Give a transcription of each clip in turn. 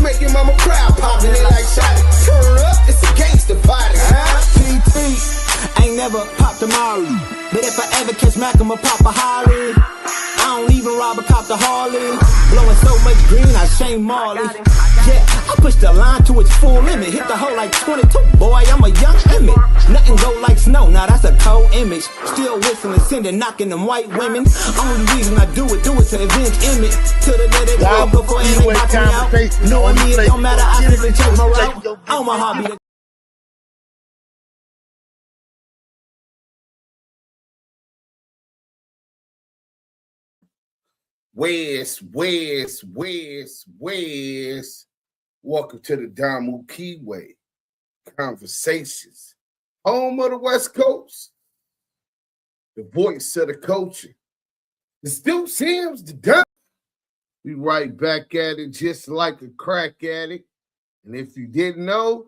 Make your mama proud, popping it like shot. Turn up, it's a gangster party. PT ain't never popped a Mari, but if I ever catch Mac, I'ma pop a Holly. I don't even rob a cop the Harley. Blowing so much green, I shame Marley. Yeah, I push the line to its full limit. Hit the hole like 22, boy, I'm a young Emmett. Nothing go like snow, now that's a cold image. Still whistling, sending, knocking them white women. Only reason I do it to avenge Emmett. To the day they go before they box me out. Knowing me, it don't matter, I simply change my route. On my hobby. West. Welcome to the Damu Kiwe Conversations, home of the West Coast, the voice of the culture. The still seems the done. We right back at it just like a crack addict. And if you didn't know,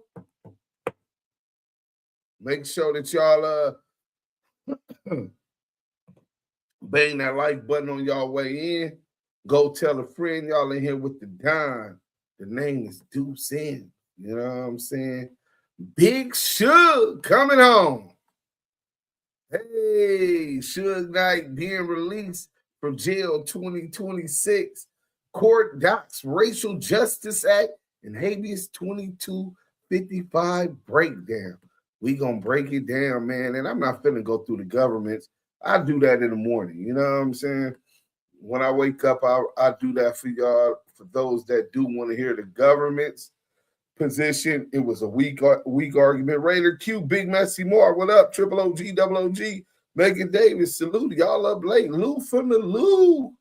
make sure that y'all bang that like button on y'all way in. Go tell a friend y'all in here with the Don. The name is DUSE. You know what I'm saying? Big Suge coming home. Hey, Suge Knight being released from jail 2026. Court docs Racial Justice Act and Habeas 2255 breakdown. We gonna break it down, man. And I'm not finna go through the governments. I do that in the morning. You know what I'm saying? When I wake up, I do that for y'all. For those that do want to hear the government's position, it was a weak argument. Raider Q, Big Messy Moore, what up? Triple OG, Double OG, Megan Davis, salute y'all up late. Lou from the Lou,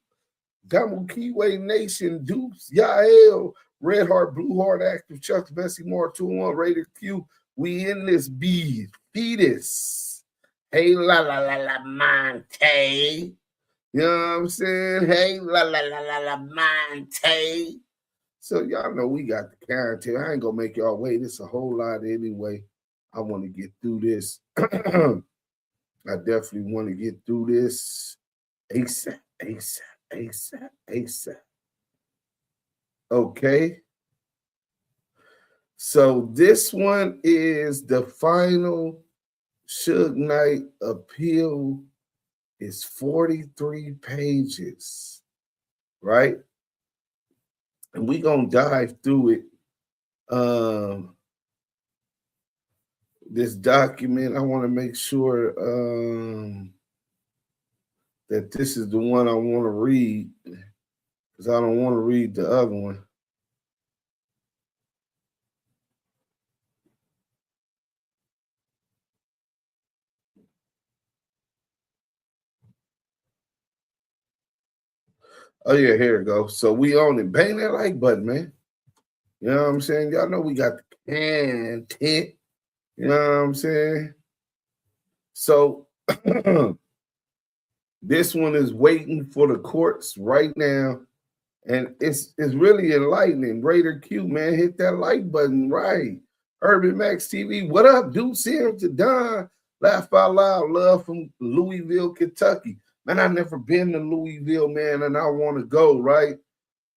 Damu Kiwe Nation, Dupes, Yael, Red Heart, Blue Heart, Active Chucks, Messy Moore, 2-1, Raider Q. We in this beat, fetus. Hey, la la la la, Monte. You know what I'm saying? Hey, la la la la la, Monte. So y'all know we got the character. I ain't gonna make y'all wait. It's a whole lot anyway. I want to get through this. I definitely want to get through this ASAP. Okay. So this one is the final Suge Knight appeal. Is 43 pages, right? And we're going to dive through it. This document, I want to make sure that this is the one I want to read because I don't want to read the other one. Oh, yeah, here it goes. So we own it. Bang that like button, man. You know what I'm saying? Y'all know we got the content. You know what I'm saying? So this one is waiting for the courts right now. And it's really enlightening. Raider Q, man, hit that like button, right? Urban Max TV, what up? Dude, Sam to Don. Laugh out loud. Love from Louisville, Kentucky. Man, I've never been to Louisville, man, and I want to go, right?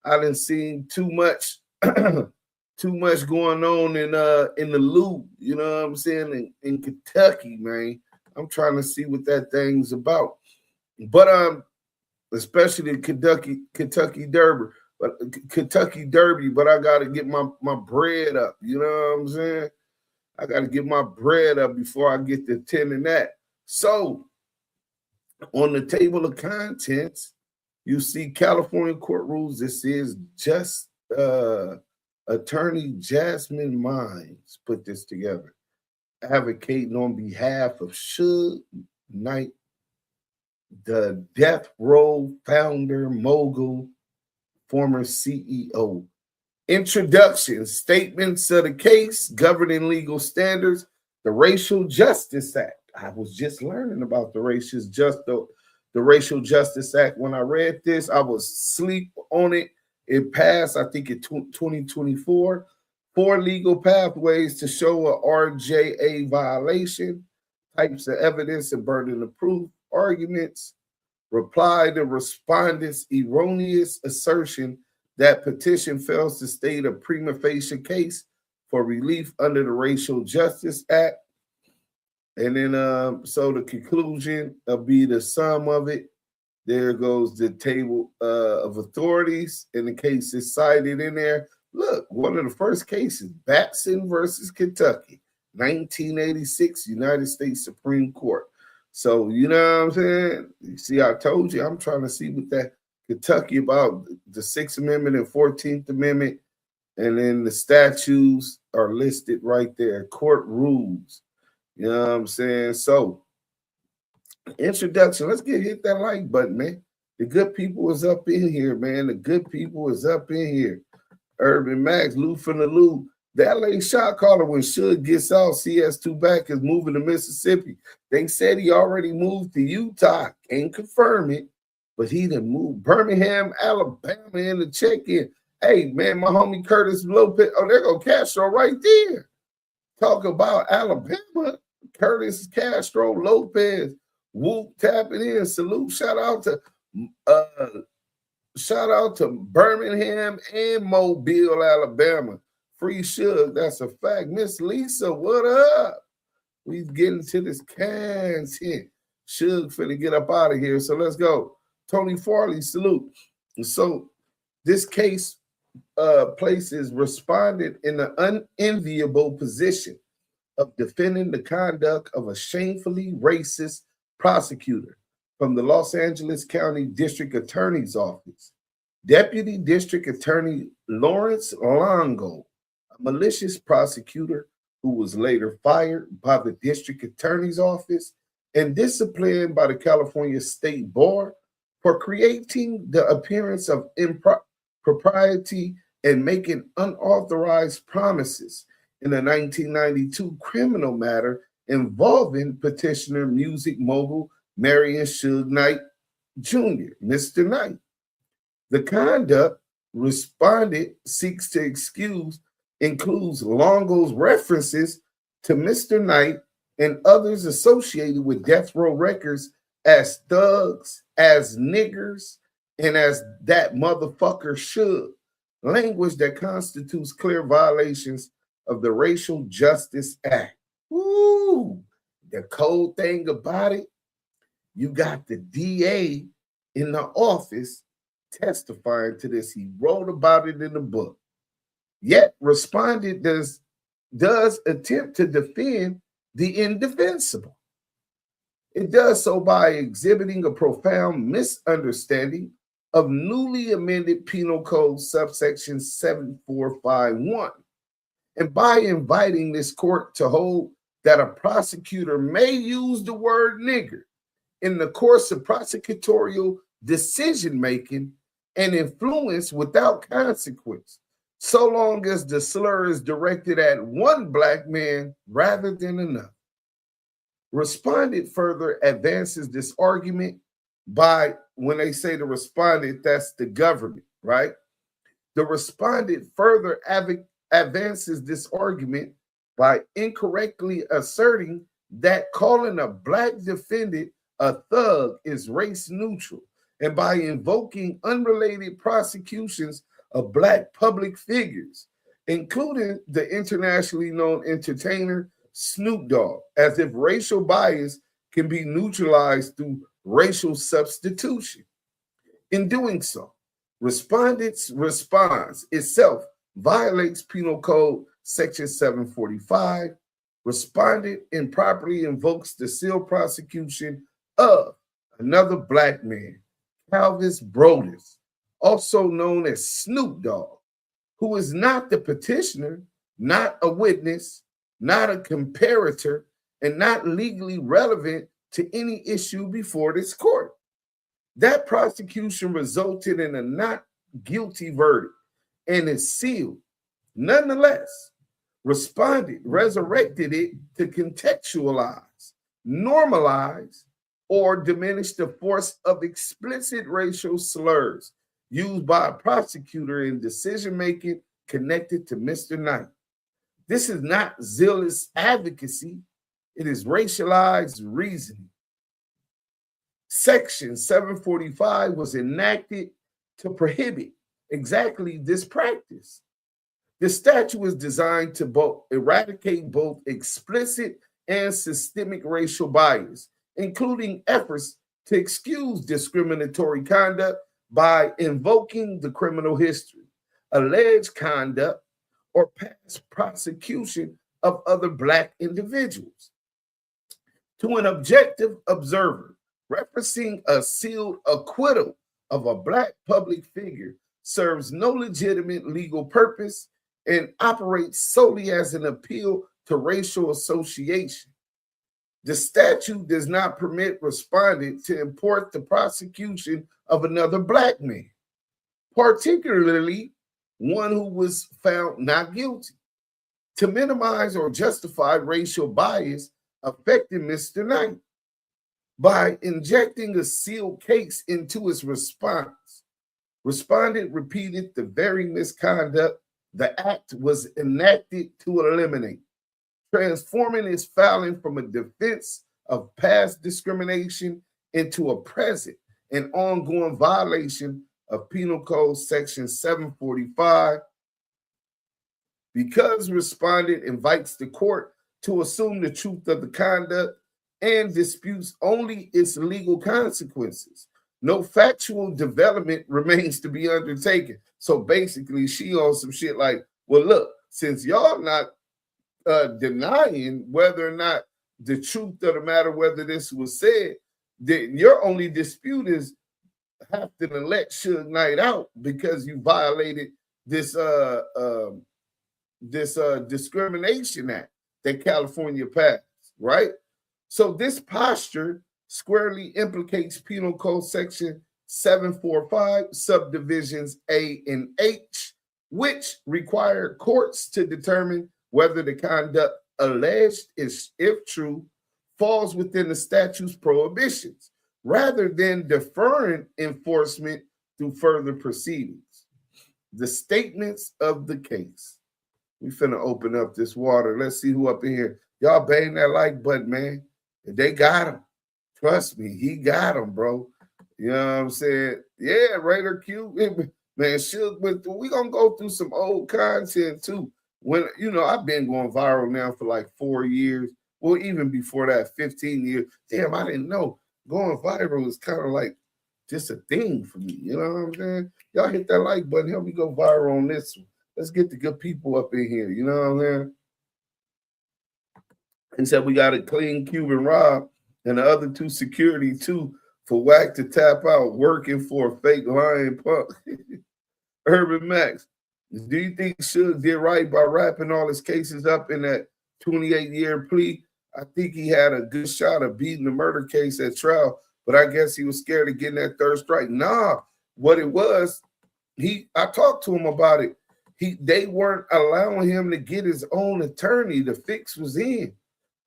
I done seen too much going on in the loop, you know what I'm saying, in Kentucky, man. I'm trying to see what that thing's about. But especially the Kentucky Derby, but I gotta get my bread up, you know what I'm saying? I gotta get my bread up before I get to attending that. So on the table of contents, you see California court rules. This is just attorney Jasmine Mines put this together, advocating on behalf of Suge Knight, the death row founder, mogul, former CEO. Introduction, statements of the case, governing legal standards, the Racial Justice Act. I was just learning about the Racial the Racial Justice Act. When I read this, I was asleep on it. It passed, I think, in 2024. 4 legal pathways to show a RJA violation, types of evidence and burden of proof, arguments, reply to respondents' erroneous assertion that petition fails to state a prima facie case for relief under the Racial Justice Act. And then, so the conclusion will be the sum of it. There goes the table of authorities, and the case is cited in there. Look, one of the first cases, Batson versus Kentucky, 1986, United States Supreme Court. So, you know what I'm saying? You see, I told you, I'm trying to see what that Kentucky about the 6th Amendment and 14th Amendment, and then the statutes are listed right there, court rules. You know what I'm saying? So, introduction. Let's hit that like button, man. The good people is up in here, man. The good people is up in here. Urban Max, Lou from the Lou. The LA shot caller when Suge gets out, CS2 back is moving to Mississippi. They said he already moved to Utah. Can't confirm it, but he done moved Birmingham, Alabama in the check-in. Hey, man, my homie Curtis Lopez. Oh, there go Castro right there. Talk about Alabama. Curtis Castro Lopez. Whoop, tapping in. Salute. Shout out to Birmingham and Mobile, Alabama. Free Suge, that's a fact. Miss Lisa, what up? We getting to this content. Suge finna get up out of here, so let's go. Tony Farley, salute. So this case places respondent in an unenviable position of defending the conduct of a shamefully racist prosecutor from the Los Angeles County District Attorney's Office. Deputy District Attorney Lawrence Longo, a malicious prosecutor who was later fired by the District Attorney's Office and disciplined by the California State Bar for creating the appearance of impropriety and making unauthorized promises in a 1992 criminal matter involving petitioner music mogul Marion Suge Knight Jr., Mr. Knight. The conduct respondent seeks to excuse includes Longo's references to Mr. Knight and others associated with Death Row Records as thugs, as niggers, and as that motherfucker should. Language that constitutes clear violations of the Racial Justice Act. Ooh, the cold thing about it, you got the DA in the office testifying to this. He wrote about it in the book. Yet respondent does attempt to defend the indefensible. It does so by exhibiting a profound misunderstanding of newly amended Penal Code subsection 7451, and by inviting this court to hold that a prosecutor may use the word nigger in the course of prosecutorial decision-making and influence without consequence, so long as the slur is directed at one black man rather than another. Respondent further advances this argument by, when they say the respondent, that's the government, right? The respondent further advances this argument by incorrectly asserting that calling a black defendant a thug is race neutral, and by invoking unrelated prosecutions of black public figures, including the internationally known entertainer Snoop Dogg, as if racial bias can be neutralized through racial substitution. In doing so, respondent's response itself violates Penal Code Section 745. Respondent improperly invokes the sealed prosecution of another black man, Calvis Brodus, also known as Snoop Dogg, who is not the petitioner, not a witness, not a comparator, and not legally relevant to any issue before this court. That prosecution resulted in a not guilty verdict and is sealed. Nonetheless, respondent resurrected it to contextualize, normalize, or diminish the force of explicit racial slurs used by a prosecutor in decision-making connected to Mr. Knight. This is not zealous advocacy. It is racialized reasoning. Section 745 was enacted to prohibit exactly this practice. The statute was designed to eradicate both explicit and systemic racial bias, including efforts to excuse discriminatory conduct by invoking the criminal history, alleged conduct, or past prosecution of other Black individuals. To an objective observer, referencing a sealed acquittal of a Black public figure serves no legitimate legal purpose and operates solely as an appeal to racial association. The statute does not permit respondent to import the prosecution of another Black man, particularly one who was found not guilty, to minimize or justify racial bias affecting Mr. Knight. By injecting a sealed case into his response, respondent repeated the very misconduct the act was enacted to eliminate, transforming his filing from a defense of past discrimination into a present and ongoing violation of Penal Code Section 745. Because respondent invites the court to assume the truth of the conduct and disputes only its legal consequences, no factual development remains to be undertaken. So basically, she on some shit like, well, look, since y'all not denying whether or not the truth of the matter, whether this was said, then your only dispute is have to let Suge Knight out because you violated this discrimination act that California passed, right? So this posture squarely implicates Penal Code Section 745, subdivisions A and H, which require courts to determine whether the conduct alleged is, if true, falls within the statute's prohibitions, rather than deferring enforcement through further proceedings. The statements of the case. We finna open up this water. Let's see who up in here. Y'all bang that like button, man. They got him. Trust me, he got him, bro. You know what I'm saying? Yeah, Raider Q. Man, Suge went through. We gonna go through some old content too. When I've been going viral now for like 4 years. Well, even before that, 15 years. Damn, I didn't know. Going viral is kind of like just a thing for me. You know what I'm saying? Y'all hit that like button. Help me go viral on this one. Let's get the good people up in here. You know what I'm saying? And said we got a clean Cuban Rob and the other two security too for Whack to tap out working for a fake lion punk. Urban Max, do you think Suge did right by wrapping all his cases up in that 28-year plea? I think he had a good shot of beating the murder case at trial, but I guess he was scared of getting that third strike. Nah, what it was, I talked to him about it. They weren't allowing him to get his own attorney. The fix was in.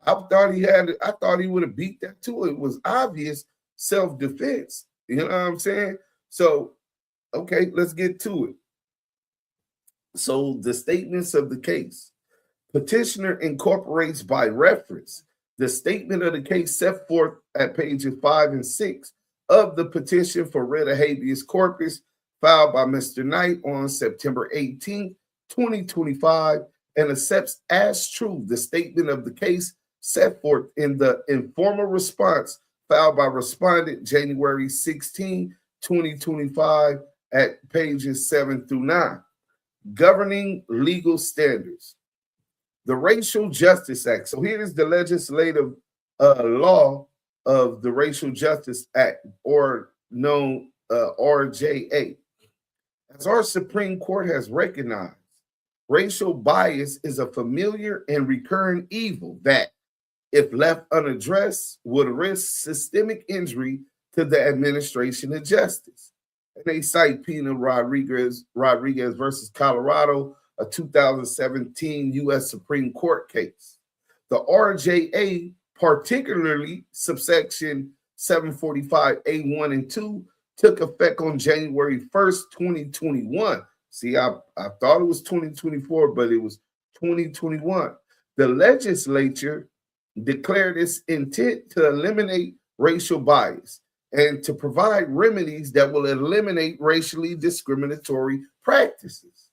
I thought he would have beat that too. It was obvious self-defense. You know what I'm saying? So, okay, let's get to it. So the statements of the case. Petitioner incorporates by reference the statement of the case set forth at pages 5 and 6 of the petition for writ of habeas corpus filed by Mr. Knight on September 18, 2025, and accepts as true the statement of the case set forth in the informal response filed by respondent January 16, 2025 at pages 7 through 9. Governing legal standards. The Racial Justice Act. So here is the legislative law of the Racial Justice Act, or known RJA. As our Supreme Court has recognized, racial bias is a familiar and recurring evil that, if left unaddressed, would risk systemic injury to the administration of justice. And they cite Pena Rodriguez versus Colorado, a 2017 U.S. Supreme Court case. The RJA, particularly subsection 745A1 and 2 took effect on January 1st, 2021. See, I thought it was 2024, but it was 2021. The legislature declared its intent to eliminate racial bias and to provide remedies that will eliminate racially discriminatory practices.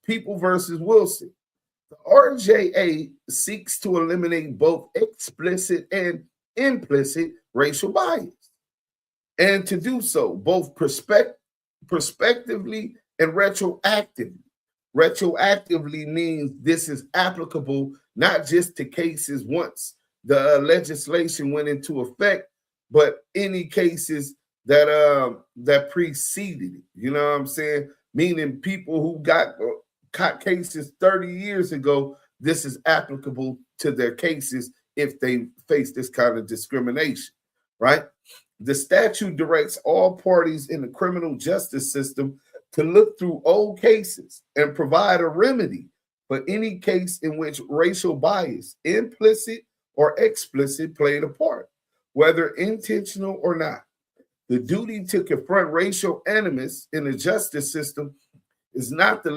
People versus Wilson. The RJA seeks to eliminate both explicit and implicit racial bias, and to do so both prospectively and retroactively. Retroactively means this is applicable not just to cases once the legislation went into effect, but any cases that preceded it. You know what I'm saying? Meaning people who got cases 30 years ago, this is applicable to their cases if they face this kind of discrimination, right? The statute directs all parties in the criminal justice system to look through old cases and provide a remedy for any case in which racial bias, implicit or explicit, played a part, whether intentional or not. The duty to confront racial animus in the justice system is not the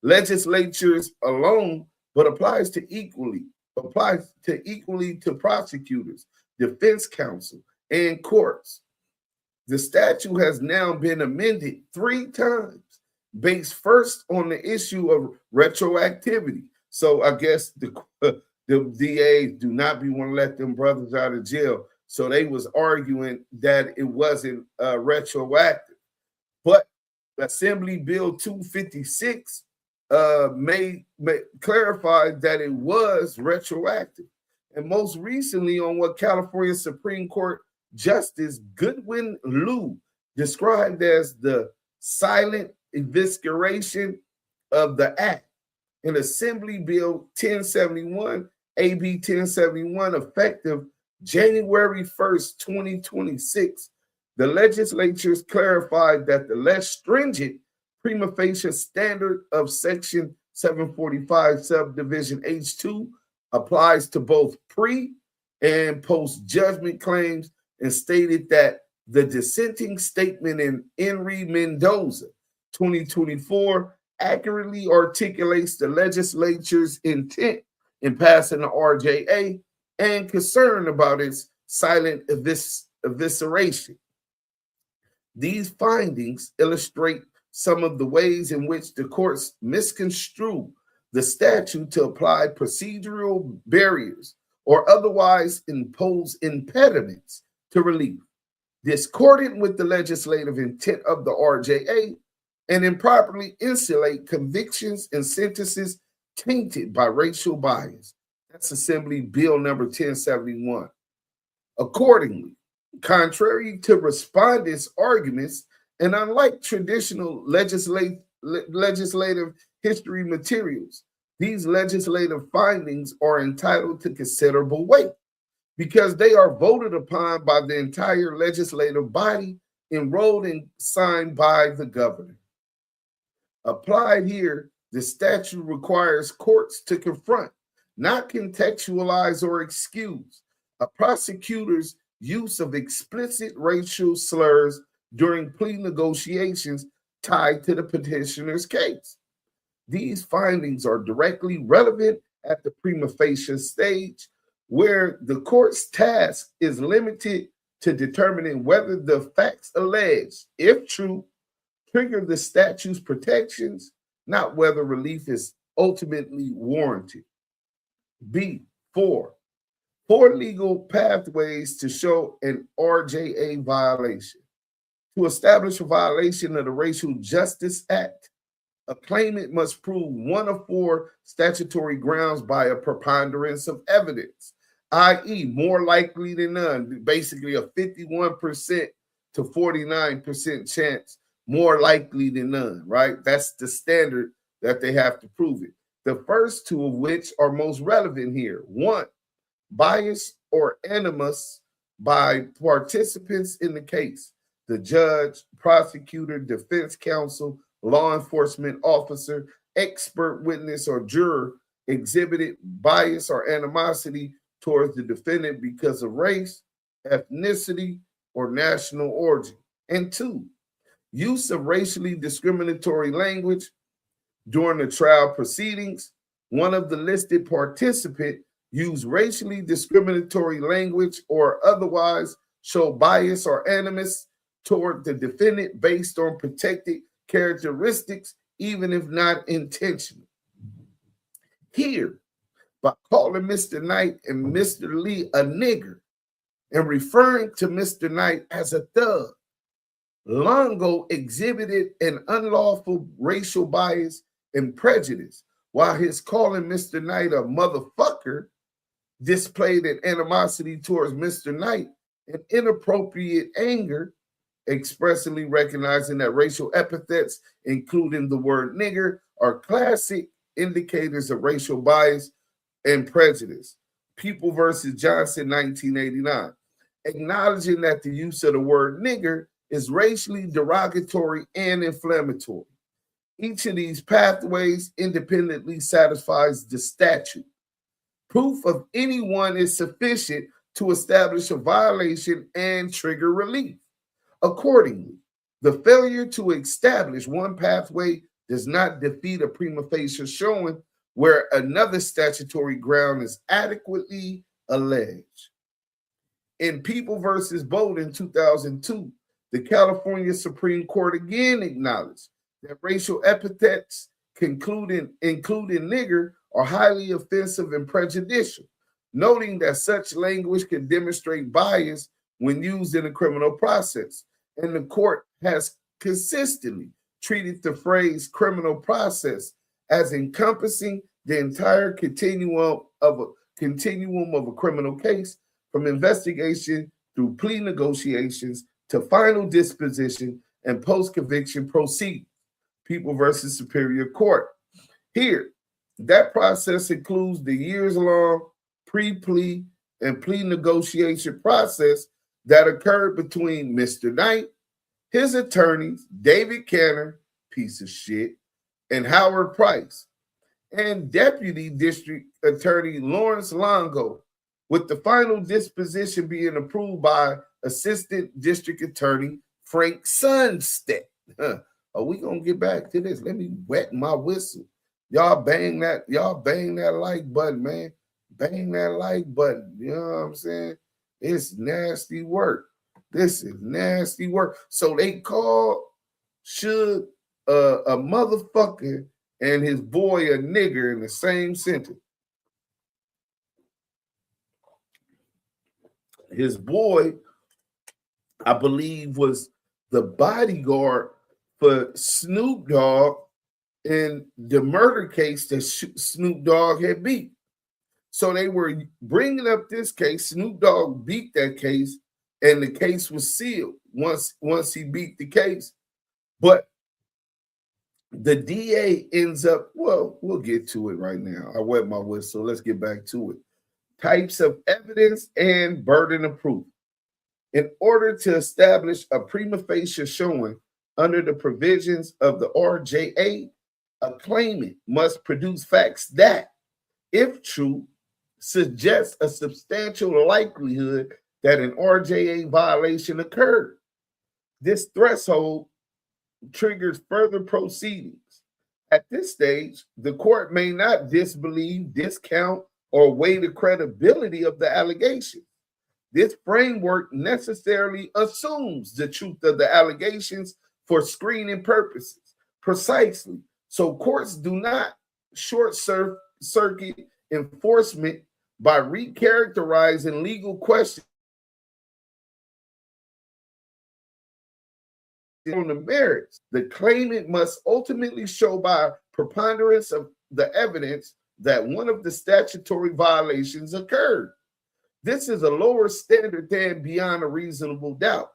legislatures alone, but applies equally to prosecutors, defense counsel, and courts. The statute has now been amended 3 times, based first on the issue of retroactivity. So I guess the DAs do not want to let them brothers out of jail. So they was arguing that it wasn't retroactive. But Assembly Bill 256 clarified that it was retroactive. And most recently on what California Supreme Court Justice Goodwin Liu described as the silent evisceration of the act. In Assembly Bill 1071, AB 1071, effective January 1st, 2026, the legislatures clarified that the less stringent prima facie standard of Section 745 subdivision H2 applies to both pre and post judgment claims, and stated that the dissenting statement in Henry Mendoza 2024 accurately articulates the legislature's intent in passing the RJA and concern about its silent evisceration. These findings illustrate some of the ways in which the courts misconstrue the statute to apply procedural barriers or otherwise impose impediments to relief, discordant with the legislative intent of the RJA, and improperly insulate convictions and sentences tainted by racial bias. That's Assembly Bill number 1071. Accordingly, contrary to respondents' arguments, and unlike traditional legislative history materials, these legislative findings are entitled to considerable weight because they are voted upon by the entire legislative body, enrolled and signed by the governor. Applied here, the statute requires courts to confront, not contextualize or excuse, a prosecutor's use of explicit racial slurs during plea negotiations tied to the petitioner's case. These findings are directly relevant at the prima facie stage, where the court's task is limited to determining whether the facts alleged, if true, trigger the statute's protections, not whether relief is ultimately warranted. B4, 4 legal pathways to show an RJA violation. To establish a violation of the Racial Justice Act, a claimant must prove one of 4 statutory grounds by a preponderance of evidence, i.e., more likely than none, basically a 51% to 49% chance, more likely than none, right? That's the standard that they have to prove it. The first 2 of which are most relevant here. 1, bias or animus by participants in the case. The judge, prosecutor, defense counsel, law enforcement officer, expert witness, or juror exhibited bias or animosity towards the defendant because of race, ethnicity, or national origin. And 2, use of racially discriminatory language during the trial proceedings. One of the listed participants used racially discriminatory language or otherwise show bias or animus toward the defendant based on protected characteristics, even if not intentional. Here, by calling Mr. Knight and Mr. Lee a nigger and referring to Mr. Knight as a thug, Longo exhibited an unlawful racial bias and prejudice, while his calling Mr. Knight a motherfucker displayed an animosity towards Mr. Knight and inappropriate anger, expressly recognizing that racial epithets, including the word nigger, are classic indicators of racial bias and prejudice. People versus Johnson, 1989. Acknowledging that the use of the word nigger is racially derogatory and inflammatory. Each of these pathways independently satisfies the statute. Proof of any one is sufficient to establish a violation and trigger relief. Accordingly, the failure to establish one pathway does not defeat a prima facie showing where another statutory ground is adequately alleged. In People versus Bowden, 2002, the California Supreme Court again acknowledged that racial epithets, including nigger, are highly offensive and prejudicial, noting that such language can demonstrate bias when used in a criminal process. And the court has consistently treated the phrase criminal process as encompassing the entire continuum of a criminal case, from investigation through plea negotiations to final disposition and post-conviction proceedings. People versus Superior Court. Here, that process includes the years-long pre-plea and plea negotiation process that occurred between Mr. Knight, his attorneys, David Canner, piece of shit, and Howard Price, and Deputy District Attorney Lawrence Longo, with the final disposition being approved by Assistant District Attorney Frank Sunstead. Are we gonna get back to this? Let me wet my whistle. Y'all bang that like button, man. Bang that like button. You know what I'm saying? It's nasty work. This is nasty work. So they called Suge a motherfucker and his boy a nigger in the same sentence. His boy, I believe, was the bodyguard for Snoop Dogg in the murder case that Snoop Dogg had beat. So they were bringing up this case. Snoop Dogg beat that case, and the case was sealed once he beat the case. But the DA ends up, well, we'll get to it right now. I wet my whistle. Let's get back to it. Types of evidence and burden of proof. In order to establish a prima facie showing under the provisions of the RJA, a claimant must produce facts that, if true, suggest a substantial likelihood that an RJA violation occurred. This threshold triggers further proceedings. At this stage, the court may not disbelieve, discount, or weigh the credibility of the allegation. This framework necessarily assumes the truth of the allegations for screening purposes, precisely. So courts do not short-circuit enforcement by recharacterizing legal questions on the merits. The claimant must ultimately show by preponderance of the evidence that one of the statutory violations occurred. This is a lower standard than beyond a reasonable doubt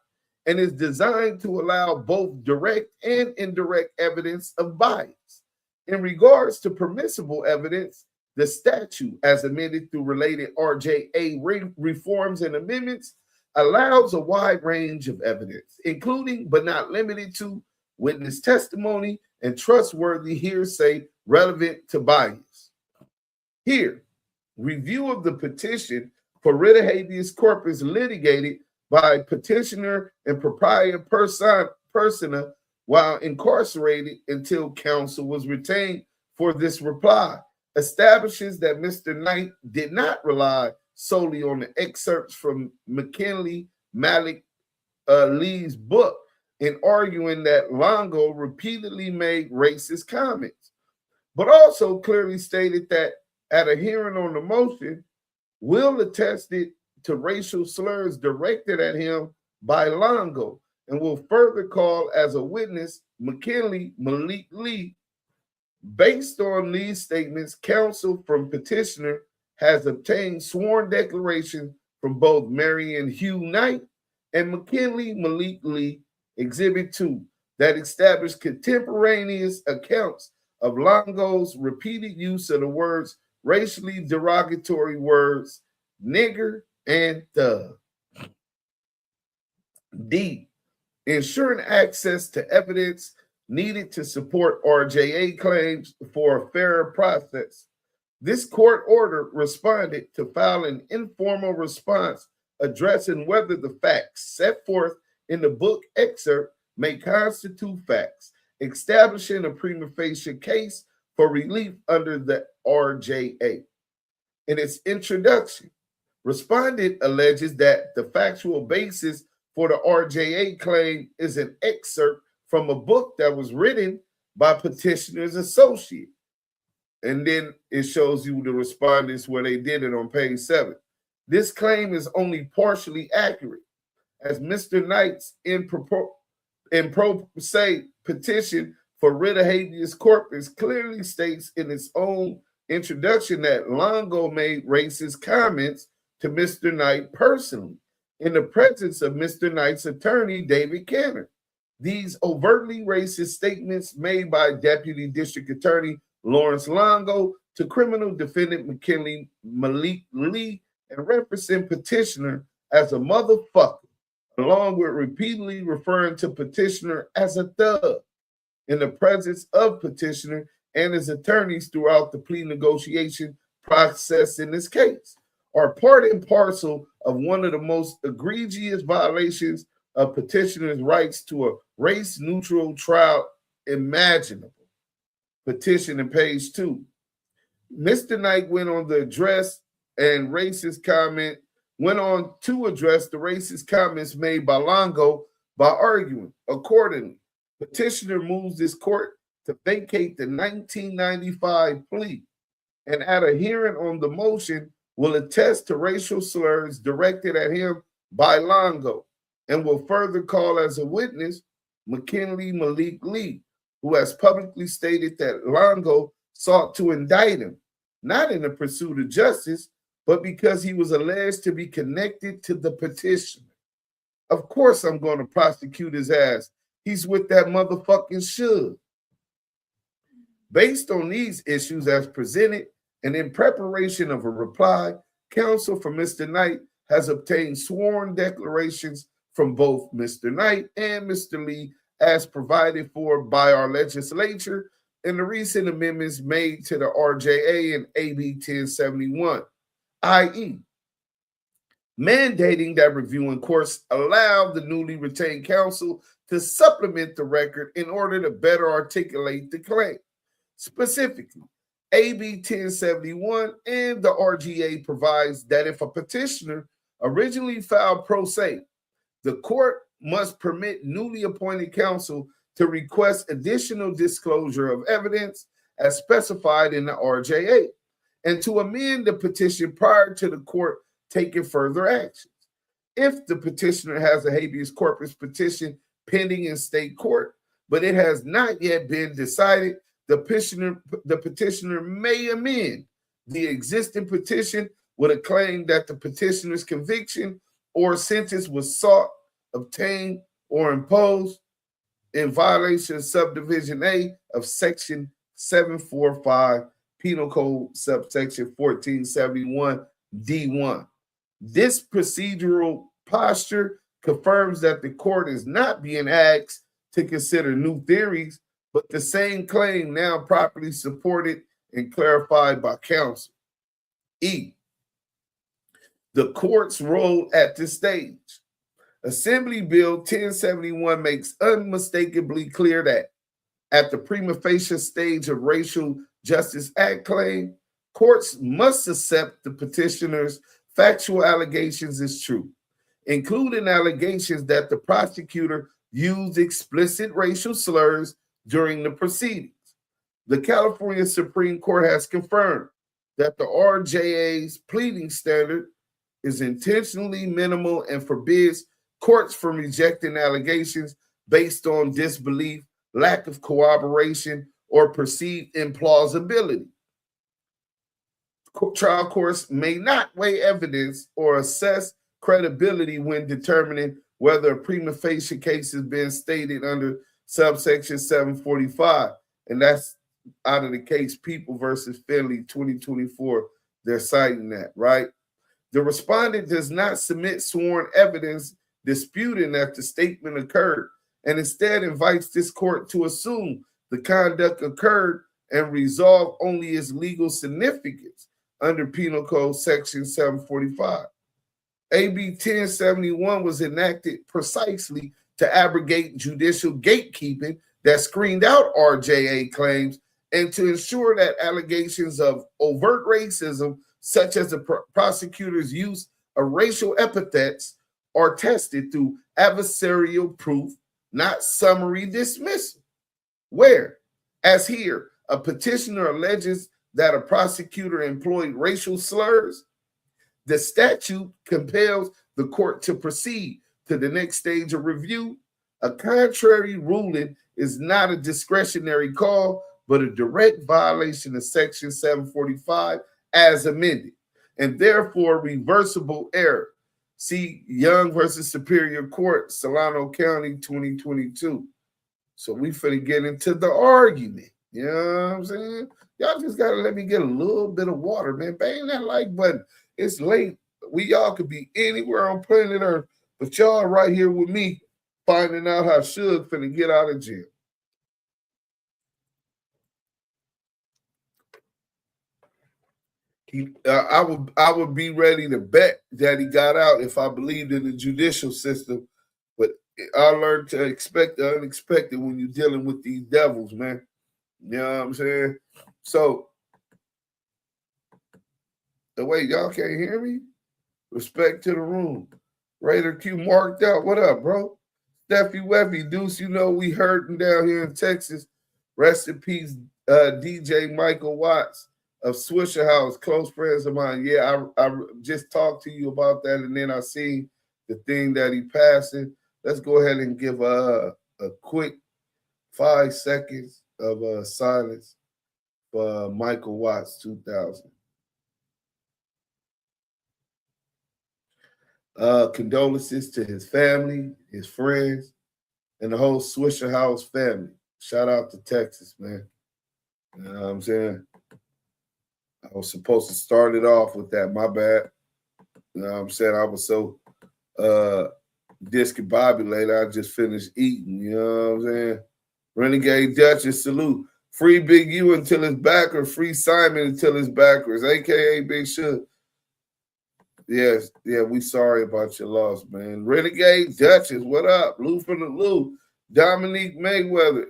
and is designed to allow both direct and indirect evidence of bias. In regards to permissible evidence, the statute, as amended through related RJA reforms and amendments, allows a wide range of evidence, including but not limited to witness testimony and trustworthy hearsay relevant to bias. Here, Review of the petition for writ of habeas corpus litigated by petitioner and proprietary persona while incarcerated until counsel was retained for this reply establishes that Mr. Knight did not rely solely on the excerpts from McKinley Malik Lee's book in arguing that Longo repeatedly made racist comments, but also clearly stated that at a hearing on the motion, Will attested to racial slurs directed at him by Longo and will further call as a witness McKinley Malik Lee. Based on these statements, counsel from petitioner has obtained sworn declaration from both Marion Hugh Knight and McKinley Malik Lee, Exhibit 2, that established contemporaneous accounts of Longo's repeated use of the words racially derogatory words, nigger and thug. D, ensuring access to evidence needed to support RJA claims for a fairer process. This court order responded to file an informal response addressing whether the facts set forth in the book excerpt may constitute facts, establishing a prima facie case for relief under the RJA. In its introduction, respondent alleges that the factual basis for the RJA claim is an excerpt from a book that was written by petitioner's associate. And then it shows you the respondents where they did it on page 7. This claim is only partially accurate, as Mr. Knight's in pro se petition for writ of habeas corpus clearly states in its own introduction that Longo made racist comments to Mr. Knight personally in the presence of Mr. Knight's attorney, David Canner. These overtly racist statements made by Deputy District Attorney Lawrence Longo to criminal defendant McKinley Malik Lee and referencing petitioner as a motherfucker, along with repeatedly referring to petitioner as a thug in the presence of petitioner and his attorneys throughout the plea negotiation process in this case, are part and parcel of one of the most egregious violations of petitioner's rights to a race-neutral trial imaginable. Petition in page 2. Mr. Knight went on to address the racist comments made by Longo by arguing, accordingly, petitioner moves this court to vacate the 1995 plea and at a hearing on the motion will attest to racial slurs directed at him by Longo and will further call as a witness McKinley Malik Lee, who has publicly stated that Longo sought to indict him, not in the pursuit of justice, but because he was alleged to be connected to the petitioner. Of course I'm going to prosecute his ass. He's with that motherfucking Suge. Based on these issues as presented and in preparation of a reply, counsel for Mr. Knight has obtained sworn declarations from both Mr. Knight and Mr. Lee as provided for by our legislature in the recent amendments made to the RJA and AB 1071, i.e., mandating that reviewing courts allow the newly retained counsel to supplement the record in order to better articulate the claim. Specifically, AB 1071 and the RJA provides that if a petitioner originally filed pro se, the court must permit newly appointed counsel to request additional disclosure of evidence as specified in the RJA and to amend the petition prior to the court taking further actions. If the petitioner has a habeas corpus petition pending in state court, but it has not yet been decided, the petitioner may amend the existing petition with a claim that the petitioner's conviction or sentence was sought, obtained, or imposed in violation of subdivision A of section 745 Penal Code subsection 1471 D1. This procedural posture confirms that the court is not being asked to consider new theories, but the same claim now properly supported and clarified by counsel. E, the court's role at this stage. Assembly Bill 1071 makes unmistakably clear that at the prima facie stage of Racial Justice Act claim, courts must accept the petitioner's factual allegations as true, including allegations that the prosecutor used explicit racial slurs during the proceedings. The California Supreme Court has confirmed that the RJA's pleading standard is intentionally minimal and forbids courts from rejecting allegations based on disbelief, lack of corroboration, or perceived implausibility. Trial courts may not weigh evidence or assess credibility when determining whether a prima facie case has been stated under subsection 745, and that's out of the case People versus Finley 2024. They're citing that, right? The respondent does not submit sworn evidence disputing that the statement occurred, and instead invites this court to assume the conduct occurred and resolve only its legal significance under Penal Code Section 745. AB 1071 was enacted precisely to abrogate judicial gatekeeping that screened out RJA claims and to ensure that allegations of overt racism, such as the prosecutor's use of racial epithets, are tested through adversarial proof, not summary dismissal. Where, as here, a petitioner alleges that a prosecutor employed racial slurs, the statute compels the court to proceed to the next stage of review. A contrary ruling is not a discretionary call, but a direct violation of Section 745 as amended, and therefore reversible error. See Young versus Superior Court, Solano County, 2022. So we finna get into the argument. You know what I'm saying? Y'all just gotta let me get a little bit of water, man. Bang that like button. It's late. Y'all could be anywhere on planet Earth, but y'all right here with me finding out how Suge finna get out of jail. I would be ready to bet that he got out if I believed in the judicial system, but I learned to expect the unexpected when you're dealing with these devils, man. You know what I'm saying? So, the way y'all can't hear me, respect to the room. Raider Q marked out. What up, bro? Steffi Weffy, Deuce, you know we hurting down here in Texas. Rest in peace, DJ Michael Watts of Swisher House, close friends of mine. Yeah, I just talked to you about that, and then I see the thing that he passing. Let's go ahead and give a quick 5 seconds of silence for Michael Watts, 2000. Condolences to his family, his friends, and the whole Swisher House family. Shout out to Texas, man. You know what I'm saying? I was supposed to start it off with that. My bad. You know what I'm saying? I was so discombobulated. I just finished eating. You know what I'm saying? Renegade Duchess, salute. Free Big U until it's back, or free Simon until it's backwards, a.k.a. Big Suge. Yes, yeah, we sorry about your loss, man. Renegade Duchess, what up? Lou from the Lou. Dominique Mayweather.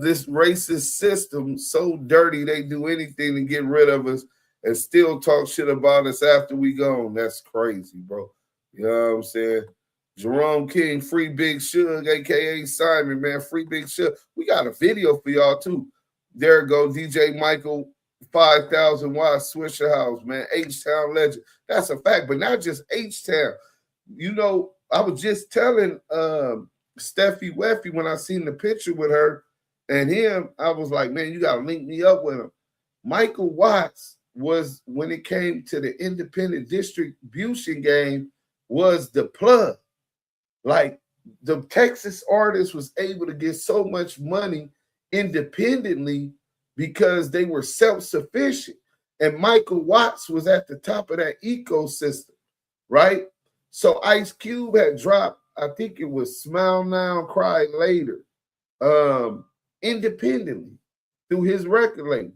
This racist system so dirty they do anything to get rid of us and still talk shit about us after we gone. That's crazy, bro. You know what I'm saying? Jerome King, free Big Suge, a.k.a. Simon, man. Free Big Suge. We got a video for y'all, too. There it go, DJ Michael, 5,000 watts, Swisher House, man. H-Town legend. That's a fact, but not just H-Town. You know, I was just telling Steffi Weffy when I seen the picture with her and him, I was like, man, you got to link me up with him. Michael Watts was, when it came to the independent distribution game, was the plug. Like, the Texas artist was able to get so much money independently because they were self-sufficient. And Michael Watts was at the top of that ecosystem, right? So Ice Cube had dropped, I think it was Smile Now, Cry Later, independently through his record label.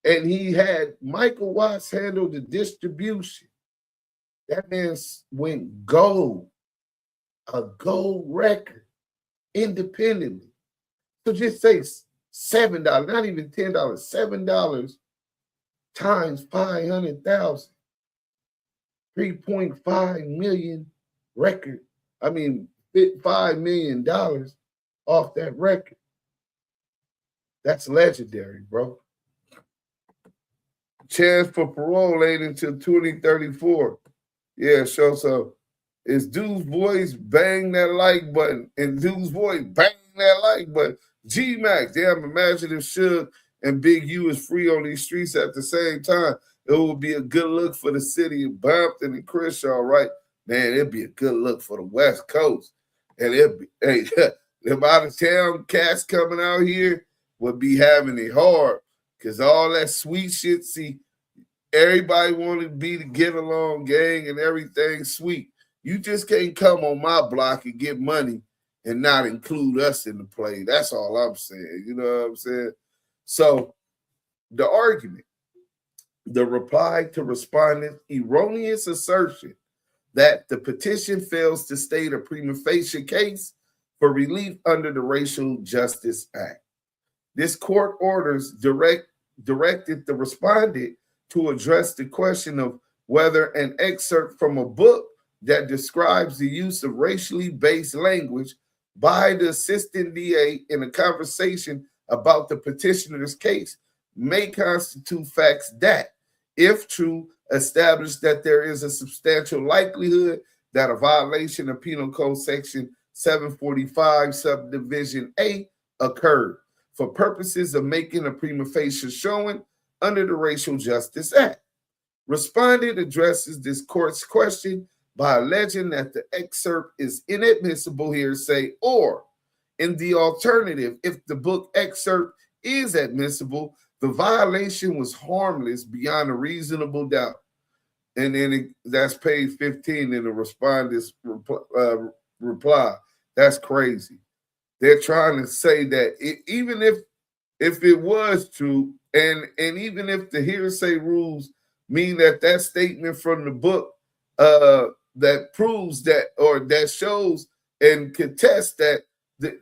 and he had Michael Watts handle the distribution. That man went gold, a gold record, independently. So just say $7, not even $10, $7 times 500,000, 3.5 million record. I mean, $5 million off that record. That's legendary, bro. Chance for parole ain't until 2034. Yeah, so it's Dude's voice, bang that like button, and Dude's voice, bang that like button. G-Max, damn, imagine if Suge and Big U is free on these streets at the same time. It would be a good look for the city of Bampton and Crenshaw, right? Man, it'd be a good look for the West Coast. And it'd be, hey, them out-of-town cats coming out here would be having it hard because all that sweet shit, see, everybody wanted to be the get-along gang and everything sweet. You just can't come on my block and get money and not include us in the play. That's all I'm saying. You know what I'm saying? So the argument, the reply to respondent's erroneous assertion that the petition fails to state a prima facie case for relief under the Racial Justice Act. This court orders directed the respondent to address the question of whether an excerpt from a book that describes the use of racially based language by the assistant DA in a conversation about the petitioner's case may constitute facts that, if true, establish that there is a substantial likelihood that a violation of Penal Code Section 745, Subdivision A occurred for purposes of making a prima facie showing under the Racial Justice Act. Respondent addresses this court's question by alleging that the excerpt is inadmissible hearsay, or in the alternative, if the book excerpt is admissible, the violation was harmless beyond a reasonable doubt. And then that's page 15 in the respondent's reply. That's crazy. They're trying to say that even if it was true, and even if the hearsay rules mean that statement from the book that proves that, or that shows and contests that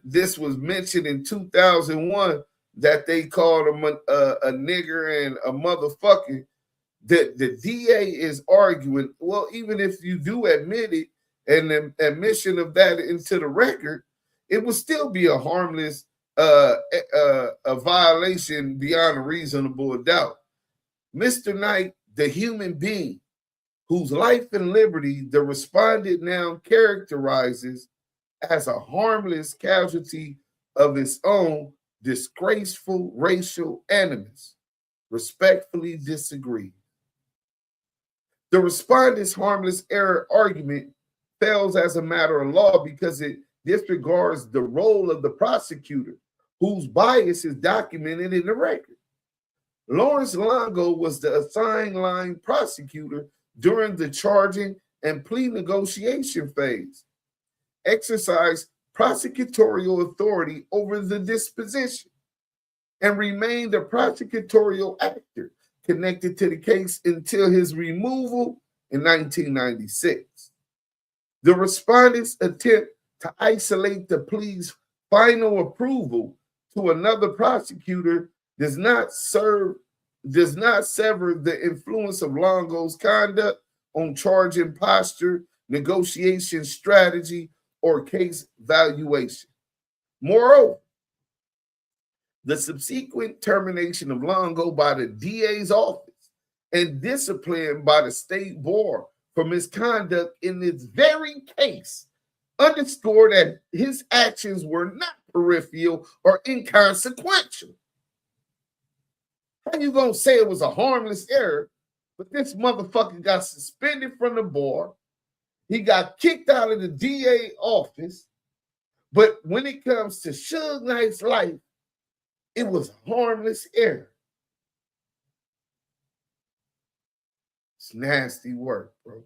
this was mentioned in 2001, that they called him a nigger and a motherfucker, the DA is arguing, well, even if you do admit it and the admission of that into the record, it would still be a harmless a violation beyond a reasonable doubt. Mr. Knight, the human being whose life and liberty the respondent now characterizes as a harmless casualty of its own disgraceful racial animus, respectfully disagree. The respondent's harmless error argument fails as a matter of law because it disregards the role of the prosecutor, whose bias is documented in the record. Lawrence Longo was the assigned line prosecutor during the charging and plea negotiation phase, exercised prosecutorial authority over the disposition, and remained a prosecutorial actor connected to the case until his removal in 1996. The respondent's attempt to isolate the plea's final approval to another prosecutor does not sever the influence of Longo's conduct on charging posture, negotiation strategy, or case valuation. Moreover, the subsequent termination of Longo by the DA's office and discipline by the state bar for misconduct in this very case underscore that his actions were not peripheral or inconsequential. How you gonna say it was a harmless error, but this motherfucker got suspended from the bar, he got kicked out of the DA office, but when it comes to Suge Knight's life, it was a harmless error. It's nasty work, bro.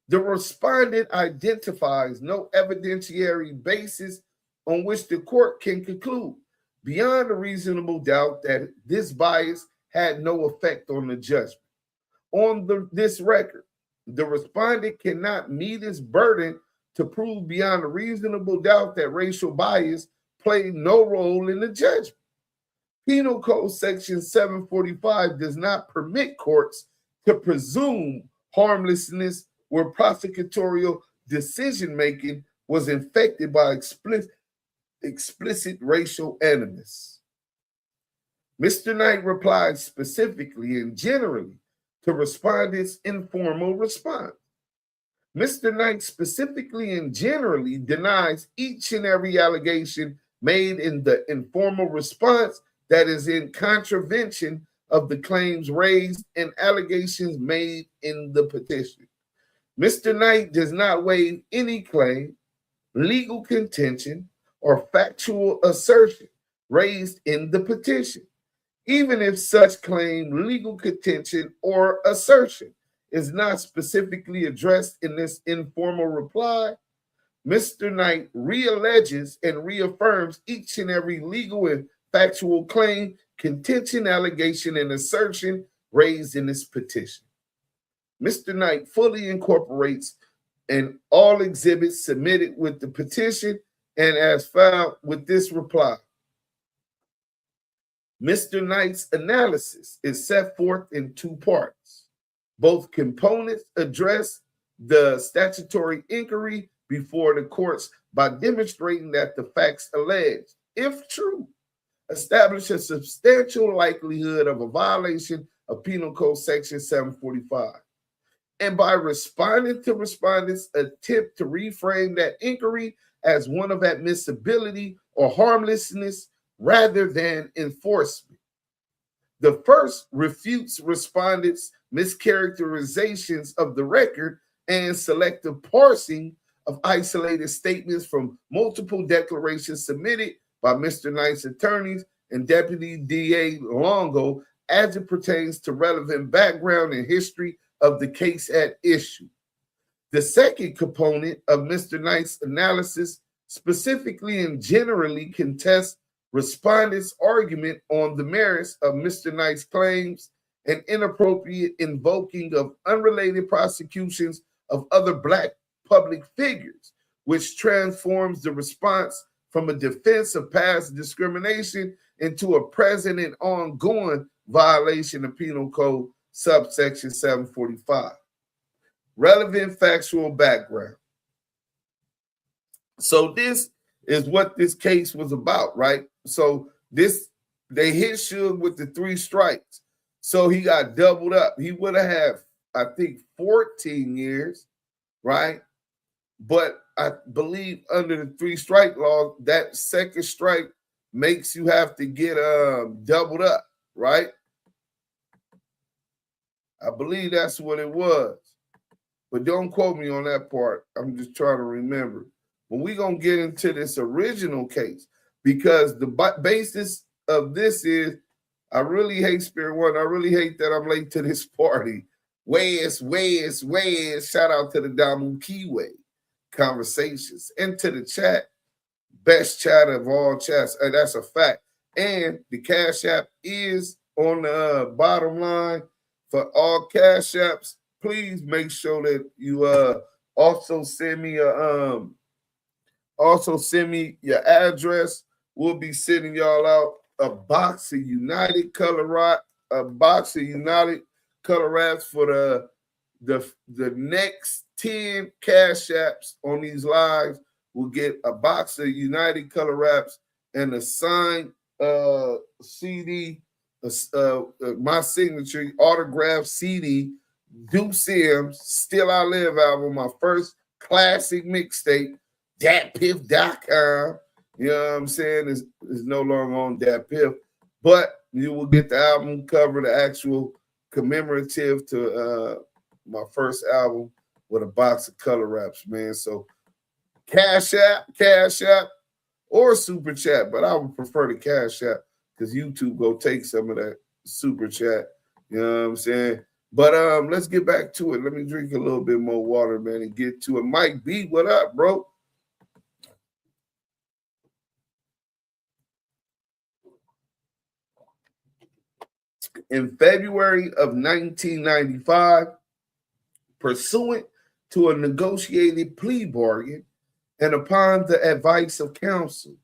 The respondent identifies no evidentiary basis on which the court can conclude beyond a reasonable doubt that this bias had no effect on the judgment. On this record, the respondent cannot meet his burden to prove beyond a reasonable doubt that racial bias played no role in the judgment. Penal Code Section 745 does not permit courts to presume harmlessness where prosecutorial decision-making was infected by explicit racial animus. Mr. Knight replied specifically and generally to respondents' informal response. Mr. Knight specifically and generally denies each and every allegation made in the informal response that is in contravention of the claims raised and allegations made in the petition. Mr. Knight does not waive any claim, legal contention, or factual assertion raised in the petition, even if such claim, legal contention, or assertion is not specifically addressed in this informal reply. Mr. Knight realleges and reaffirms each and every legal and factual claim, contention, allegation, and assertion raised in this petition. Mr. Knight fully incorporates in all exhibits submitted with the petition and as filed with this reply. Mr. Knight's analysis is set forth in two parts. Both components address the statutory inquiry before the courts by demonstrating that the facts alleged, if true, establish a substantial likelihood of a violation of Penal Code Section 745. And by responding to respondents' attempt to reframe that inquiry as one of admissibility or harmlessness rather than enforcement. The first refutes respondents' mischaracterizations of the record and selective parsing of isolated statements from multiple declarations submitted by Mr. Knight's attorneys and Deputy DA Longo as it pertains to relevant background and history of the case at issue. The second component of Mr. Knight's analysis specifically and generally contests respondents' argument on the merits of Mr. Knight's claims and inappropriate invoking of unrelated prosecutions of other Black public figures, which transforms the response from a defense of past discrimination into a present and ongoing violation of Penal Code subsection 745. Relevant factual background. So this is what this case was about, right? So they hit Suge with the 3 strikes. So he got doubled up. He would have had, I think, 14 years, right? But I believe under the 3 strike law, that second strike makes you have to get doubled up, right? I believe that's what it was. But don't quote me on that part. I'm just trying to remember. But we're going to get into this original case because the basis of this is I really hate Spirit One. I really hate that I'm late to this party. Wes. Shout out to the Damu Kiwe conversations and to the chat. Best chat of all chats. That's a fact. And the Cash App is on the bottom line for all Cash Apps. Please make sure that you also send me your address. We'll be sending y'all out a box of United color wraps for the next 10 Cash Apps on these lives. We'll get a box of United color wraps and a signed CD, my signature autographed CD, DUSE, Still I Live album, my first classic mixtape, datpiff.com. You know what I'm saying? It's no longer on DatPiff, but you will get the album cover, the actual commemorative to my first album with a box of color wraps, man. So Cash App, or Super Chat, but I would prefer the Cash App because YouTube go take some of that Super Chat. You know what I'm saying? But let's get back to it. Let me drink a little bit more water, man, and get to it. Mike B, what up, bro? In February of 1995, pursuant to a negotiated plea bargain and upon the advice of counsel,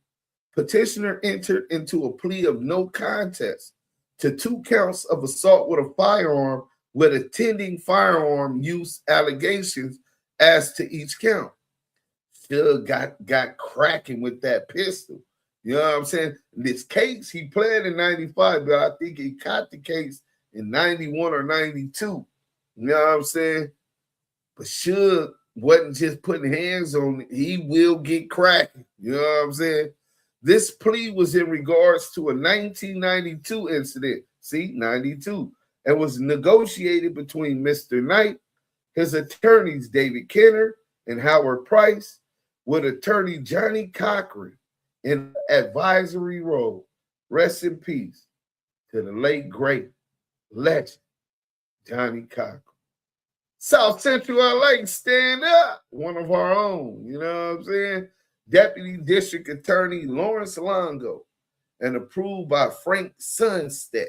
petitioner entered into a plea of no contest to 2 counts of assault with a firearm with attending firearm use allegations as to each count. Suge got cracking with that pistol. You know what I'm saying? In this case, he pled in 95, but I think he caught the case in 91 or 92. You know what I'm saying? But Suge wasn't just putting hands on it. He will get cracking. You know what I'm saying? This plea was in regards to a 1992 incident. See, 92. And was negotiated between Mr. Knight, his attorneys David Kenner and Howard Price, with attorney Johnny Cochran in advisory role. Rest in peace to the late, great legend, Johnny Cochran. South Central LA, stand up. One of our own, you know what I'm saying? Deputy District Attorney Lawrence Longo, and approved by Frank Sunstedt,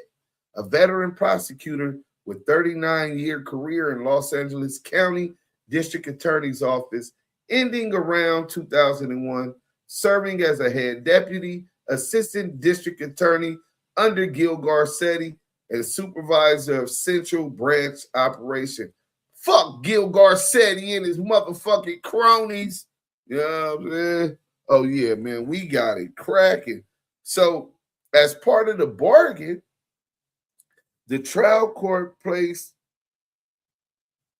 a veteran prosecutor with 39-year career in Los Angeles County District Attorney's Office, ending around 2001, serving as a head deputy, assistant district attorney under Gil Garcetti, and supervisor of Central Branch Operation. Fuck Gil Garcetti and his motherfucking cronies. You know what I'm saying? Oh, yeah, man, we got it cracking. So, as part of the bargain, the trial court placed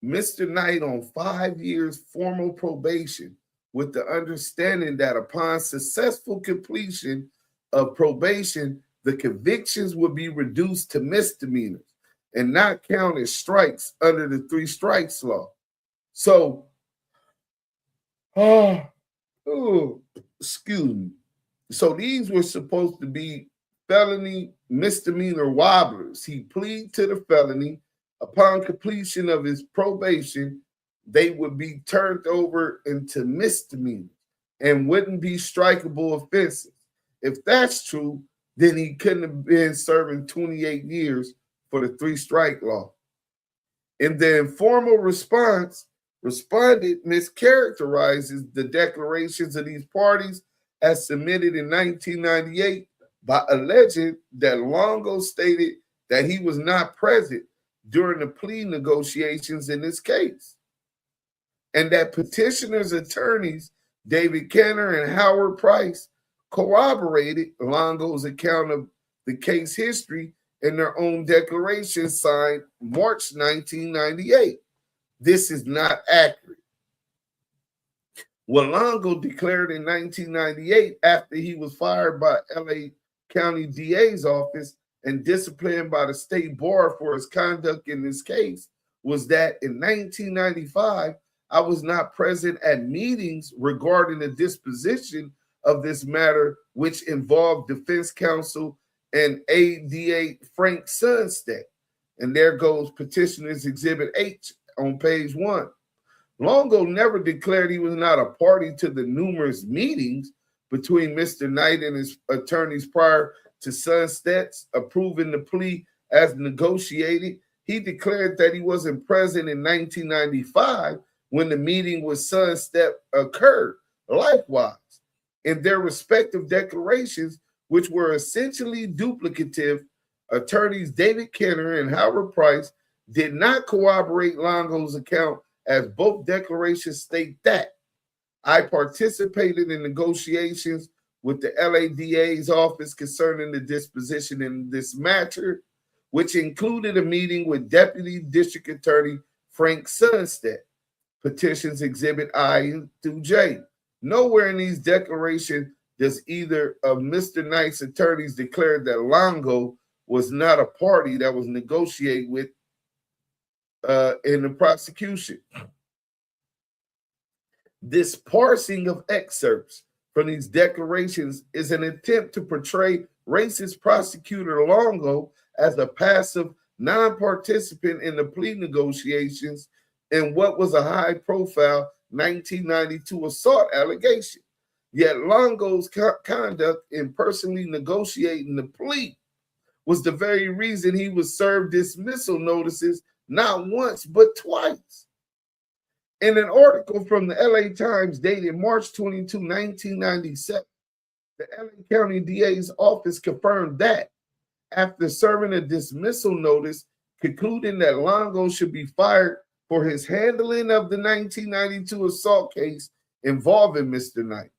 Mr. Knight on 5 years formal probation with the understanding that upon successful completion of probation, the convictions would be reduced to misdemeanors and not count as strikes under the 3 strikes law. So, excuse me. So these were supposed to be felony misdemeanor wobblers. He pleaded to the felony. Upon completion of his probation, they would be turned over into misdemeanors and wouldn't be strikeable offenses. If that's true, then he couldn't have been serving 28 years for the 3 strike law. In the informal response, respondent mischaracterizes the declarations of these parties as submitted in 1998 by alleging that Longo stated that he was not present during the plea negotiations in this case, and that petitioner's attorneys, David Kenner and Howard Price, corroborated Longo's account of the case history in their own declaration signed March 1998. This is not accurate. What Longo declared in 1998 after he was fired by LA County DA's office and disciplined by the state bar for his conduct in this case was that in 1995, I was not present at meetings regarding the disposition of this matter, which involved defense counsel and ADA Frank Sunstedt. And there goes petitioner's exhibit H on page 1. Longo never declared he was not a party to the numerous meetings between Mr. Knight and his attorneys prior to Sunstedt's approving the plea as negotiated. He declared that he wasn't present in 1995 when the meeting with Sunstedt occurred. Likewise, in their respective declarations, which were essentially duplicative, attorneys David Kenner and Howard Price did not corroborate Longo's account, as both declarations state that I participated in negotiations with the LADA's office concerning the disposition in this matter, which included a meeting with Deputy District Attorney Frank Sunstedt. Petitions Exhibit I through J. Nowhere in these declarations does either of Mr. Knight's attorneys declare that Longo was not a party that was negotiated with in the prosecution. This parsing of excerpts from these declarations is an attempt to portray racist prosecutor Longo as a passive non-participant in the plea negotiations in what was a high-profile 1992 assault allegation. Yet Longo's conduct in personally negotiating the plea was the very reason he was served dismissal notices not once but twice. In an article from the LA Times dated March 22, 1997, the LA County DA's office confirmed that after serving a dismissal notice concluding that Longo should be fired for his handling of the 1992 assault case involving Mr. Knight,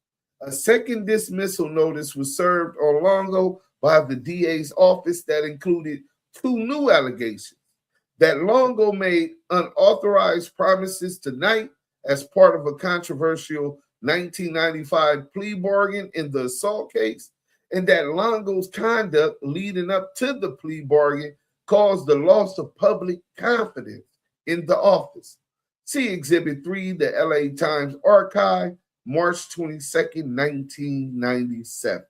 a second dismissal notice was served on Longo by the DA's office that included two new allegations: that Longo made unauthorized promises to Knight as part of a controversial 1995 plea bargain in the assault case, and that Longo's conduct leading up to the plea bargain caused the loss of public confidence in the office. See Exhibit 3, the LA Times Archive, March 22nd, 1997.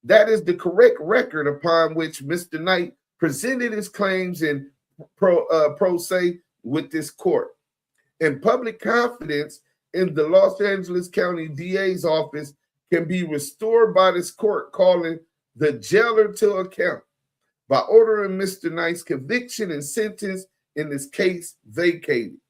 That is the correct record upon which Mr. Knight presented his claims in pro se with this court. And public confidence in the Los Angeles County DA's office can be restored by this court calling the jailer to account by ordering Mr. Knight's conviction and sentence in this case vacated.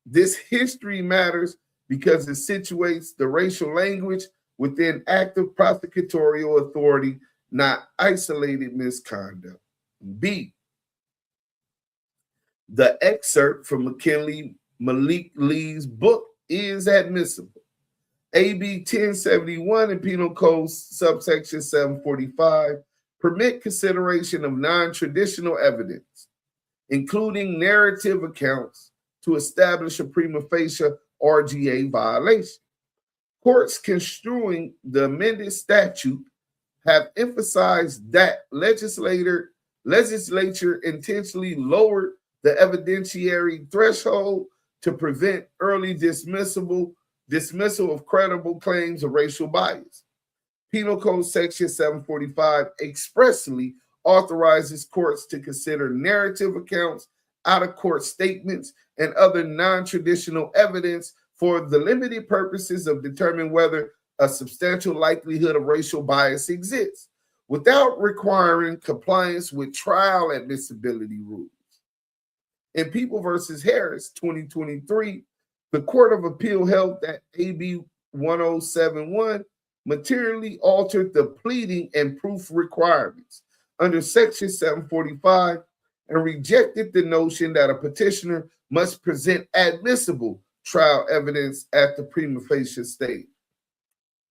This history matters because it situates the racial language within active prosecutorial authority, not isolated misconduct. B, the excerpt from McKinley Malik Lee's book is admissible. AB 1071 and Penal Code subsection 745 permit consideration of non-traditional evidence, including narrative accounts, to establish a prima facie RGA violation. Courts construing the amended statute have emphasized that legislature intentionally lowered the evidentiary threshold to prevent early dismissal of credible claims of racial bias. Penal Code Section 745 expressly authorizes courts to consider narrative accounts, out-of-court statements, and other non-traditional evidence for the limited purposes of determining whether a substantial likelihood of racial bias exists, without requiring compliance with trial admissibility rules. In People v. Harris, 2023, the Court of Appeal held that AB 1071 materially altered the pleading and proof requirements under Section 745 and rejected the notion that a petitioner must present admissible trial evidence at the prima facie stage.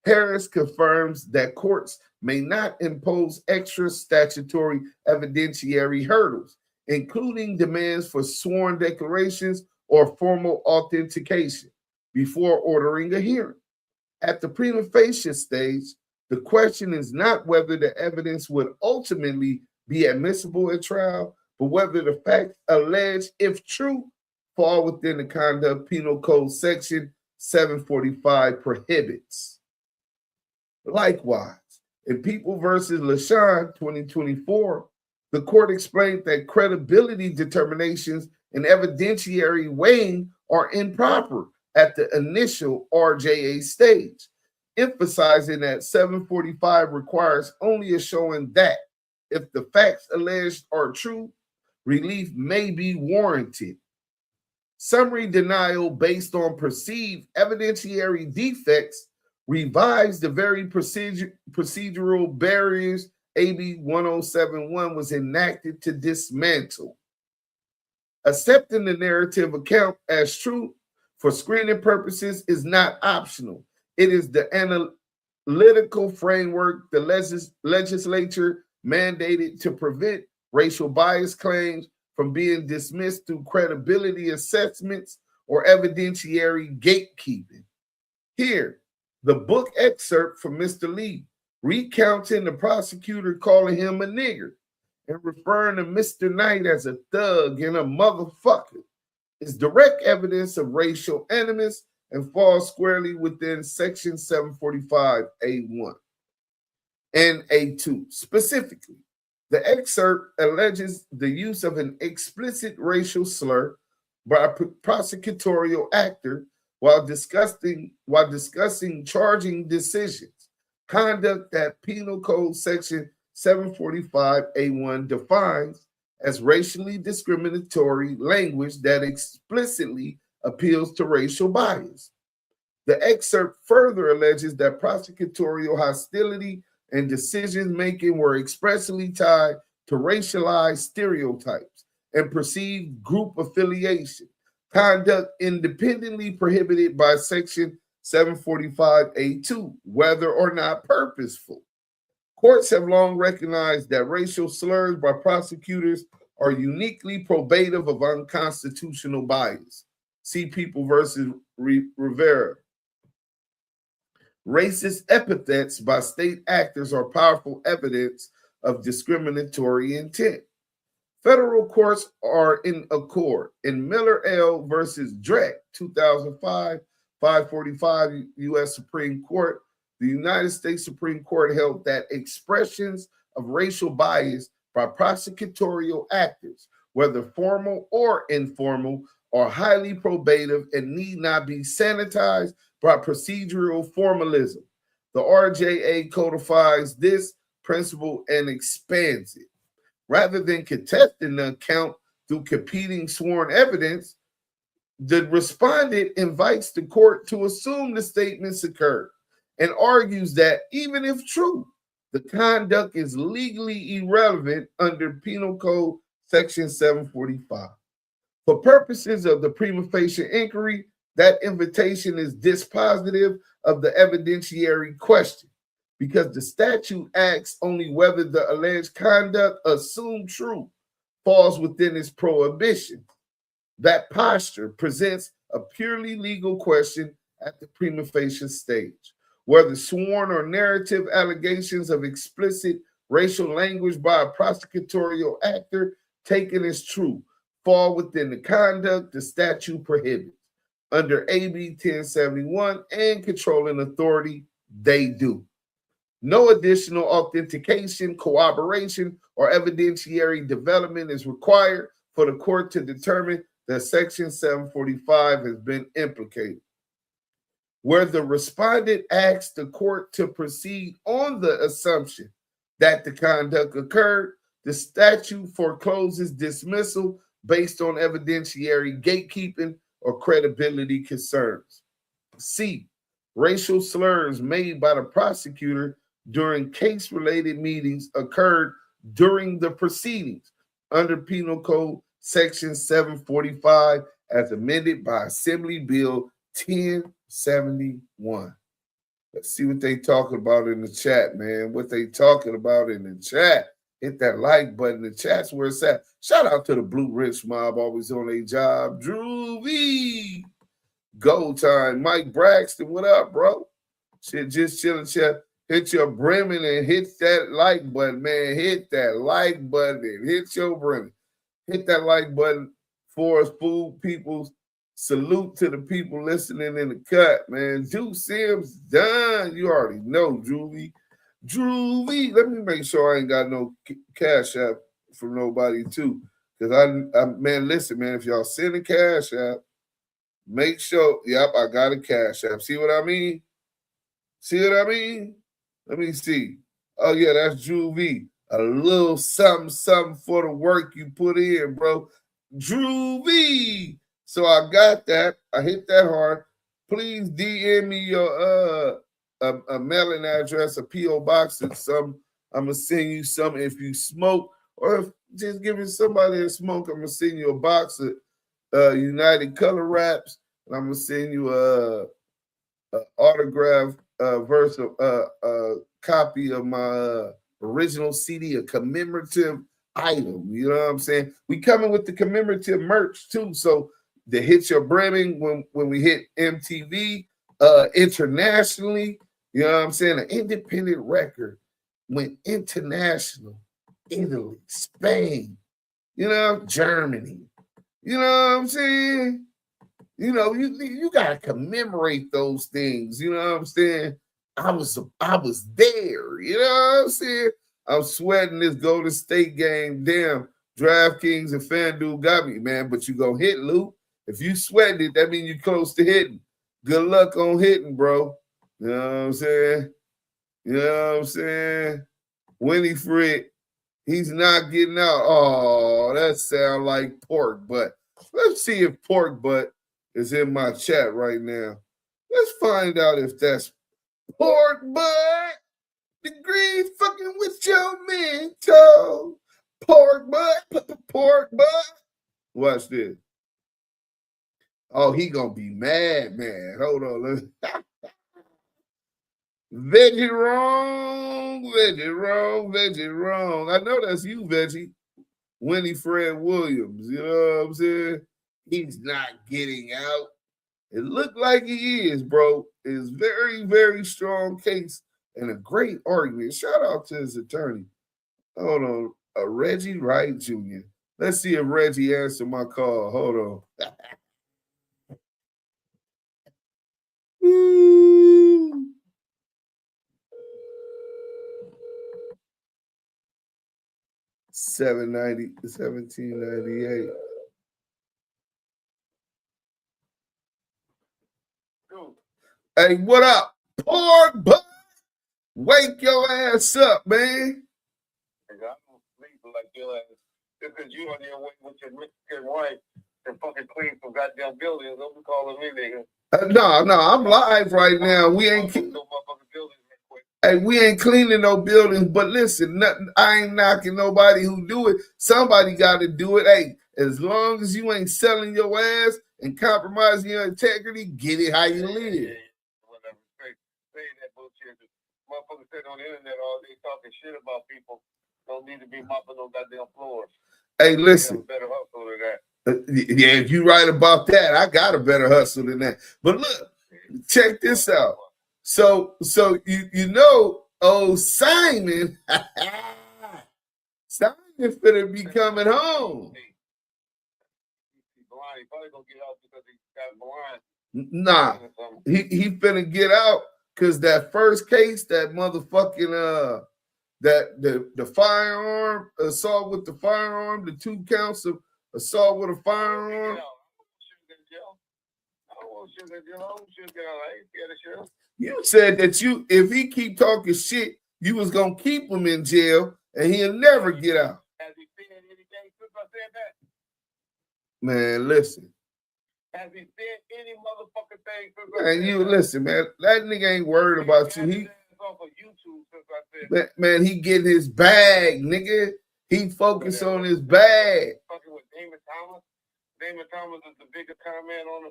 Harris confirms that courts may not impose extra statutory evidentiary hurdles, including demands for sworn declarations or formal authentication before ordering a hearing. At the prima facie stage, the question is not whether the evidence would ultimately be admissible at trial, but whether the facts alleged, if true, fall within the Conduct Penal Code Section 745 prohibits. Likewise, in People v. LaShawn, 2024, the court explained that credibility determinations and evidentiary weighing are improper at the initial RJA stage, emphasizing that 745 requires only a showing that, if the facts alleged are true, relief may be warranted. Summary denial based on perceived evidentiary defects revives the very procedural barriers AB 1071 was enacted to dismantle. Accepting the narrative account as true for screening purposes is not optional. It is the analytical framework the legislature mandated to prevent racial bias claims from being dismissed through credibility assessments or evidentiary gatekeeping. Here, the book excerpt from Mr. Lee recounting the prosecutor calling him a nigger and referring to Mr. Knight as a thug and a motherfucker is direct evidence of racial animus and falls squarely within Section 745A1 and A2. Specifically, the excerpt alleges the use of an explicit racial slur by a prosecutorial actor while discussing charging decisions, conduct that Penal Code Section 745A1 defines as racially discriminatory language that explicitly appeals to racial bias. The excerpt further alleges that prosecutorial hostility and decision-making were expressly tied to racialized stereotypes and perceived group affiliation, conduct independently prohibited by Section 745A2, whether or not purposeful. Courts have long recognized that racial slurs by prosecutors are uniquely probative of unconstitutional bias. See People versus Rivera. Racist epithets by state actors are powerful evidence of discriminatory intent. Federal courts are in accord. In Miller L. versus Drek, 2005, 545 U.S. Supreme Court, the United States Supreme Court held that expressions of racial bias by prosecutorial actors, whether formal or informal, are highly probative and need not be sanitized by procedural formalism. The RJA codifies this principle and expands it. Rather than contesting the account through competing sworn evidence, the respondent invites the court to assume the statements occurred and argues that even if true, the conduct is legally irrelevant under Penal Code Section 745. For purposes of the prima facie inquiry, that invitation is dispositive of the evidentiary question because the statute asks only whether the alleged conduct assumed true falls within its prohibition. That posture presents a purely legal question at the prima facie stage, whether sworn or narrative allegations of explicit racial language by a prosecutorial actor taken as true fall within the conduct the statute prohibits. Under AB 1071 and controlling authority, they do. No additional authentication, corroboration, or evidentiary development is required for the court to determine that Section 745 has been implicated. Where the respondent asks the court to proceed on the assumption that the conduct occurred, the statute forecloses dismissal based on evidentiary gatekeeping or credibility concerns. C. Racial slurs made by the prosecutor during case-related meetings occurred during the proceedings under Penal Code Section 745 as amended by Assembly Bill 1071. Let's see what they talking about in the chat, man. What they talking about in the chat. Hit that like button. The chat's where it's at. Shout out to the Blue Rich Mob, always on their job. Drew V. Go time. Mike Braxton, what up, bro? Shit, just chilling, chat. Hit your brimming and hit that like button, man. Hit that like button and hit your brimming. Hit that like button for us, food peoples. Salute to the people listening in the cut, man. Drew Sims done. You already know, Drew. Drew V. Let me make sure I ain't got no cash app from nobody too. Because I man, listen, man, if y'all send a cash app, make sure, yep, I got a cash app. See what I mean? See what I mean? Let me see. Oh, yeah, that's Drew V. A little something for the work you put in, bro. Drew V. So I got that. I hit that hard. Please DM me your a mailing address, a P.O. box, and some. I'm gonna send you some if you smoke, or if just giving somebody a smoke, I'm gonna send you a box of United Color Wraps, and I'm gonna send you a autograph verse of copy of my original CD, a commemorative item. You know what I'm saying? We coming with the commemorative merch too, so the hit your brimming when we hit MTV internationally. You know what I'm saying? An independent record went international. Italy, Spain, you know, Germany. You know what I'm saying? You know, you gotta commemorate those things. You know what I'm saying? I was there. You know what I'm saying? I'm sweating this Golden State game. Damn, DraftKings and FanDuel got me, man. But you gonna hit, Lou. If you sweating it, that means you're close to hitting. Good luck on hitting, bro. You know what I'm saying? You know what I'm saying? Winifred, he's not getting out. Oh, that sounds like pork butt. Let's see if pork butt is in my chat right now. Let's find out if that's pork butt. Degrees fucking with your mental. Pork butt, pork butt. Watch this. Oh, he gonna be mad, man. Hold on. Veggie wrong, veggie wrong, veggie wrong. I know that's you, Veggie. Winifred Williams. You know what I'm saying? He's not getting out. It looked like he is, bro. It's very, very strong case and a great argument. Shout out to his attorney. Hold on. Reggie Wright Jr. Let's see if Reggie answered my call. Hold on. 1798. Hey, what up? Pork butt. Wake your ass up, man. I don't sleep like your ass. Because you on your way with your Mexican wife and fucking clean some goddamn buildings. Don't be calling me, nigga. No, I'm live right now. We ain't cleaning no buildings, but listen, I ain't knocking nobody who do it. Somebody got to do it. Hey, as long as you ain't selling your ass and compromising your integrity, get it how you live. Whatever. Say that bullshit. Motherfuckers sit on the internet all day talking shit about people. Don't need to be mopping no goddamn floors. Hey, listen. Better hustle than that. Yeah, if you right about that, I got a better hustle than that. But look, check this out. So you know, old Simon, Simon finna be coming home. He probably gonna get out because he got blind. Nah, he finna get out because that first case, that motherfucking that the firearm assault with the firearm, the 2 counts of assault with a firearm. You said that if he keep talking shit, you was gonna keep him in jail and he'll never get out. Has he said anything since I said that? Man, listen. Has he said any motherfucking thing since I said that? Listen, man. That nigga ain't worried about you. He off of YouTube since I said man, he getting his bag, nigga. He focused on his bag. Fucking with Damon Thomas. Damon Thomas is the biggest comment on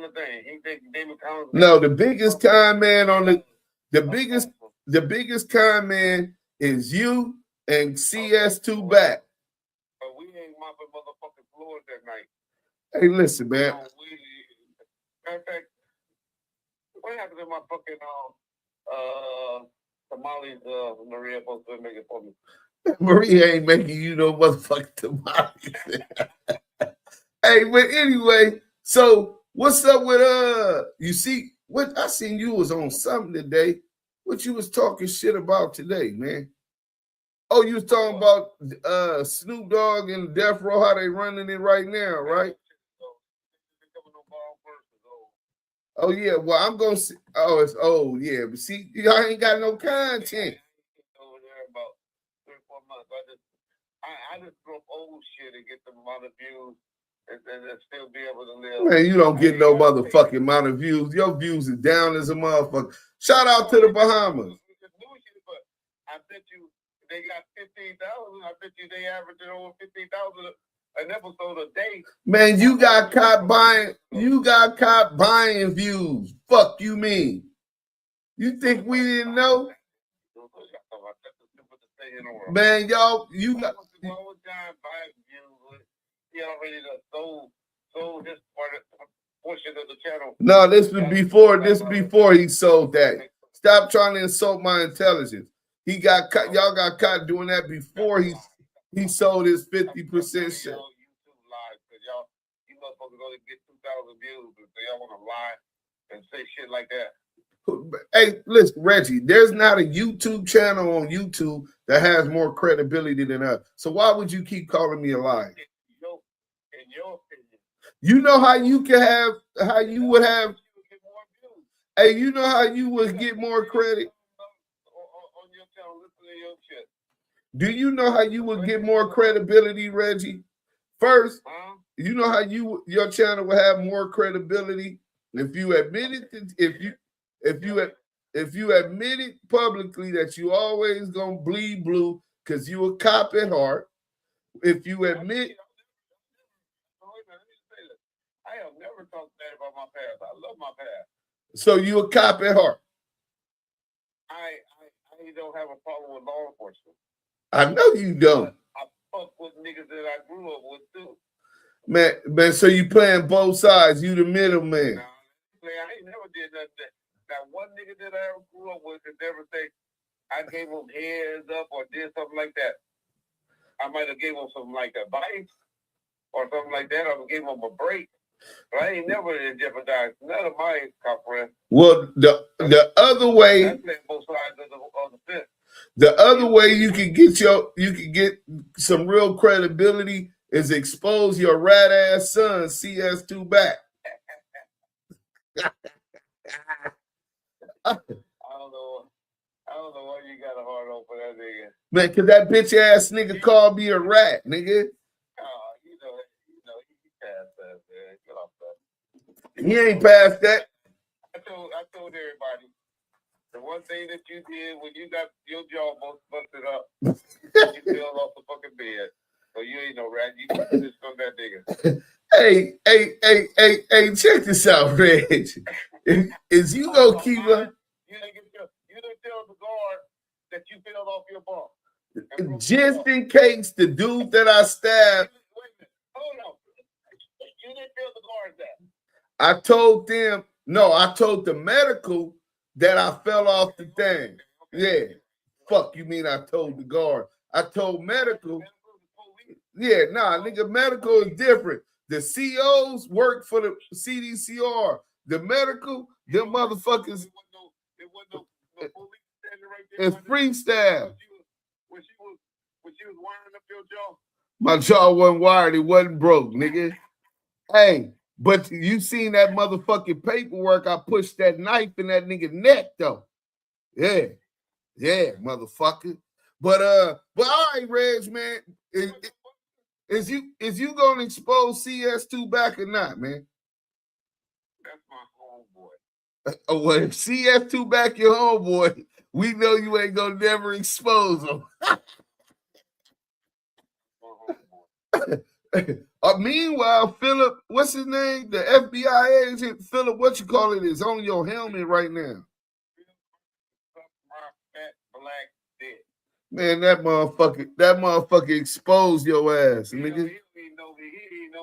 the thing. He think Damon Thomas. No, the biggest comment on the biggest comment is you and CS2 back. But we ain't mopping motherfucking floors that night. Hey, listen, man. Matter of fact, what happened to my fucking tamales? Maria supposed to make it for me. Maria ain't making you no motherfucking tamales. Hey, but anyway, so what's up with you see what I seen you was on something today. What you was talking shit about today, man? Oh, you was talking about Snoop Dogg and Death Row, how they running it right now, right? Oh yeah, well I'm gonna see. Oh, it's old, yeah. But see, y'all ain't got no content. Over there about 3-4 months. I just drop old shit and get the amount of views and still be able to live. Man, you don't get no motherfucking amount of views. Your views are down as a motherfucker. Shout out to the Bahamas. I bet you they got 15,000. I bet you they averaging over 15,000 an episode a day. Man, you got caught buying. You got caught buying views. Fuck you mean? You think we didn't know? Man, y'all, you got. He already sold his portion of the channel. No, this was before. This was before he sold that. Stop trying to insult my intelligence. He got caught. Y'all got caught doing that before he sold his 50% share. YouTube live because you motherfuckers only get 2,000 views, so y'all want to lie and say shit like that. Hey, listen, Reggie, there's not a YouTube channel on YouTube that has more credibility than us. So why would you keep calling me a liar? In your opinion. You know how you can have, how you would have, hey, you know how you would get more credit? On your channel, listen to your Do you know how you would get more credibility, Reggie? First, you know how your channel will have more credibility if you admitted if you admitted publicly that you always gonna bleed blue because you a cop at heart. If you admit, I have never talked bad about my past. I love my past. So you a cop at heart. I don't have a problem with law enforcement. I know you don't. I fuck with niggas that I grew up with too. Man, so you playing both sides. You the middleman. I ain't never did nothing. That one nigga that I ever grew up with could never say I gave him heads up or did something like that. I might have gave him some like advice or something like that, or gave him a break. But I ain't never jeopardized none of my cop friends. Well, the other way, I play both sides of the fence. The other way you can get some real credibility is expose your rat ass son CS2 back. I don't know why you got a hard on for that nigga. Man, cause that bitch ass nigga called me a rat, nigga. You know, he passed that, man. Get off that. He ain't past that. I told everybody. The one thing that you did when you got your jaw busted up, you fell off the fucking bed. So you ain't no rat. You just from that nigga. Hey, check this out, Reg. Is you gonna keep up? You didn't tell the guard that you fell off your bunk. Just in case the dude that I stabbed. Wait a minute. Hold on. You didn't tell the guard that. I told them, no, I told the medical that I fell off the thing. Yeah. Fuck, you mean I told the guard? I told medical. Yeah, nah, nigga, medical is different. The COs work for the CDCR. The medical, them motherfuckers. It's freestyle. When she was wiring up your jaw. My jaw wasn't wired, it wasn't broke, nigga. Hey, but you seen that motherfucking paperwork? I pushed that knife in that nigga neck, though. Yeah, motherfucker. But all right, Reg, man. Is you gonna expose CS2 back or not, man? That's my homeboy. Oh, well, if CS2 back your homeboy, we know you ain't gonna never expose him. Meanwhile, Philip, what's his name? The FBI agent, Philip, what you call it, is on your helmet right now. Man, that motherfucker exposed your ass, nigga. He didn't know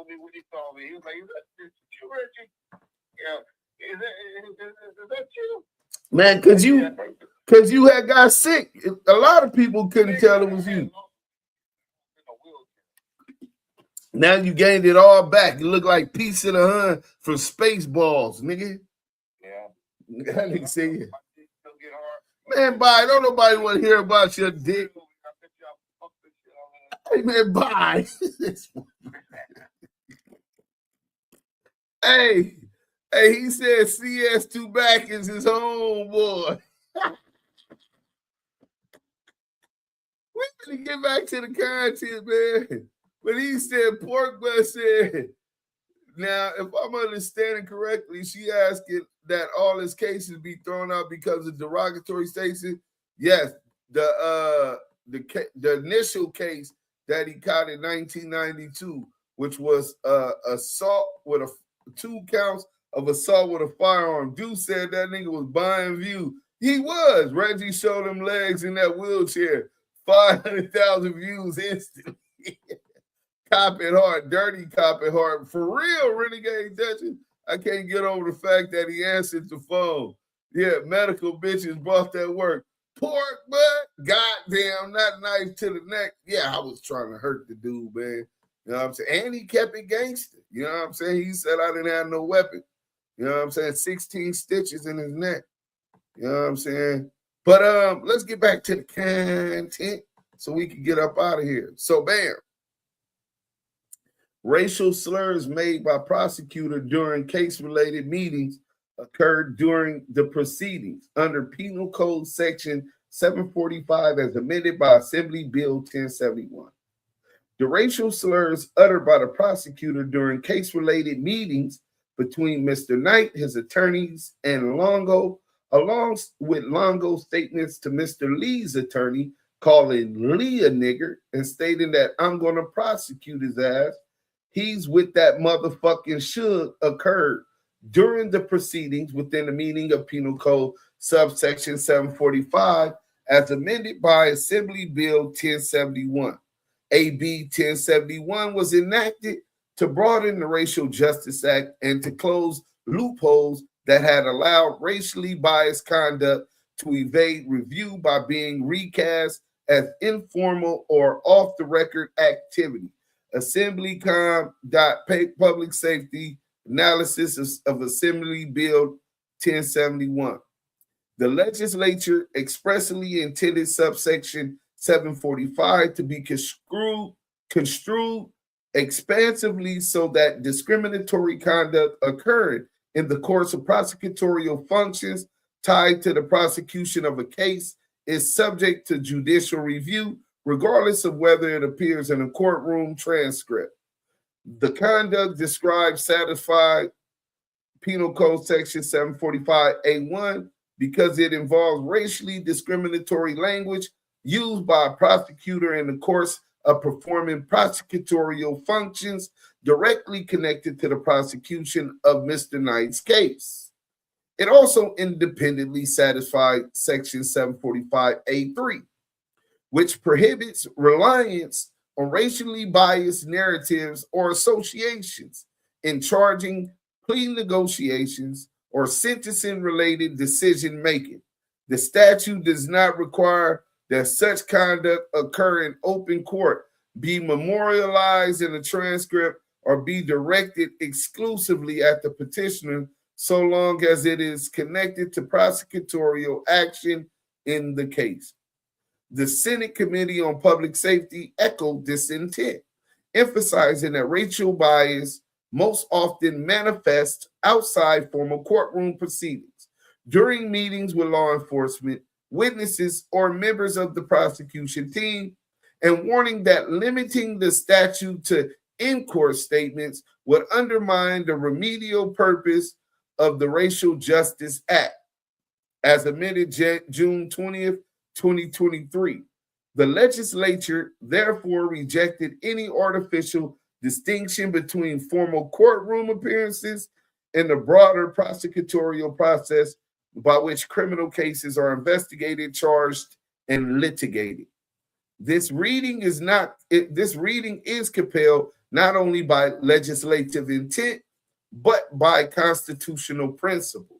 me when he saw me. He was like, is that you, Reggie? Yeah. Is that you? Man, cause you had got sick. A lot of people couldn't tell it was you. Now you gained it all back. You look like Piece of the Hun from Spaceballs, nigga. Yeah. That nigga say it. Man, bye. Don't nobody want to hear about your dick. Hey, man, bye. Hey, he said CS2 back is his homeboy. We gonna get back to the content, man. But he said, Pork Butt said, now, if I'm understanding correctly, she asked it that all his cases be thrown out because of derogatory statements. Yes, the initial case that he caught in 1992, which was assault with 2 counts of assault with a firearm. DUSE said that nigga was buying views. He was. Reggie showed him legs in that wheelchair. 500,000 views instantly. Cop at heart, dirty cop at heart. For real, Renegade Dutchess. I can't get over the fact that he answered the phone. Yeah, medical bitches brought that work. Pork butt, goddamn, not knife to the neck. Yeah, I was trying to hurt the dude, man. You know what I'm saying? And he kept it gangster. You know what I'm saying? He said I didn't have no weapon. You know what I'm saying? 16 stitches in his neck. You know what I'm saying? But let's get back to the content so we can get up out of here. So, bam. Racial slurs made by prosecutor during case-related meetings occurred during the proceedings under Penal Code Section 745 as amended by Assembly Bill 1071. The racial slurs uttered by the prosecutor during case-related meetings between Mr. Knight, his attorneys, and Longo, along with Longo's statements to Mr. Lee's attorney, calling Lee a nigger and stating that I'm going to prosecute his ass, he's with that motherfucking Suge, occurred during the proceedings within the meaning of Penal Code subsection 745 as amended by Assembly Bill 1071. AB 1071 was enacted to broaden the Racial Justice Act and to close loopholes that had allowed racially biased conduct to evade review by being recast as informal or off-the-record activity. Public Safety Analysis of Assembly Bill 1071. The legislature expressly intended subsection 745 to be construed expansively so that discriminatory conduct occurred in the course of prosecutorial functions tied to the prosecution of a case is subject to judicial review, regardless of whether it appears in a courtroom transcript. The conduct described satisfied Penal Code Section 745A1 because it involves racially discriminatory language used by a prosecutor in the course of performing prosecutorial functions directly connected to the prosecution of Mr. Knight's case. It also independently satisfied Section 745A3, which prohibits reliance on racially biased narratives or associations in charging, plea negotiations, or sentencing-related decision-making. The statute does not require that such conduct occur in open court, be memorialized in a transcript, or be directed exclusively at the petitioner so long as it is connected to prosecutorial action in the case. The Senate Committee on Public Safety echoed this intent, emphasizing that racial bias most often manifests outside formal courtroom proceedings, during meetings with law enforcement, witnesses, or members of the prosecution team, and warning that limiting the statute to in-court statements would undermine the remedial purpose of the Racial Justice Act, as amended June 20th, 2023. The legislature therefore rejected any artificial distinction between formal courtroom appearances and the broader prosecutorial process by which criminal cases are investigated, charged, and litigated. This reading is compelled not only by legislative intent, but by constitutional principle.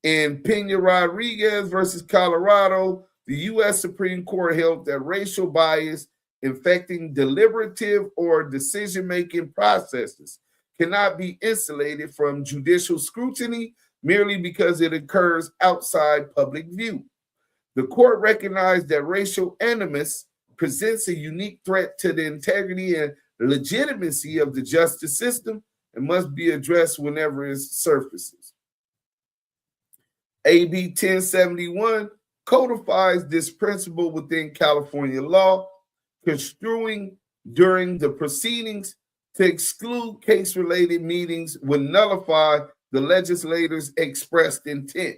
In Pena-Rodriguez versus Colorado, the U.S. Supreme Court held that racial bias infecting deliberative or decision-making processes cannot be insulated from judicial scrutiny merely because it occurs outside public view. The court recognized that racial animus presents a unique threat to the integrity and legitimacy of the justice system and must be addressed whenever it surfaces. AB 1071 codifies this principle within California law, construing during the proceedings to exclude case-related meetings would nullify the legislator's expressed intent,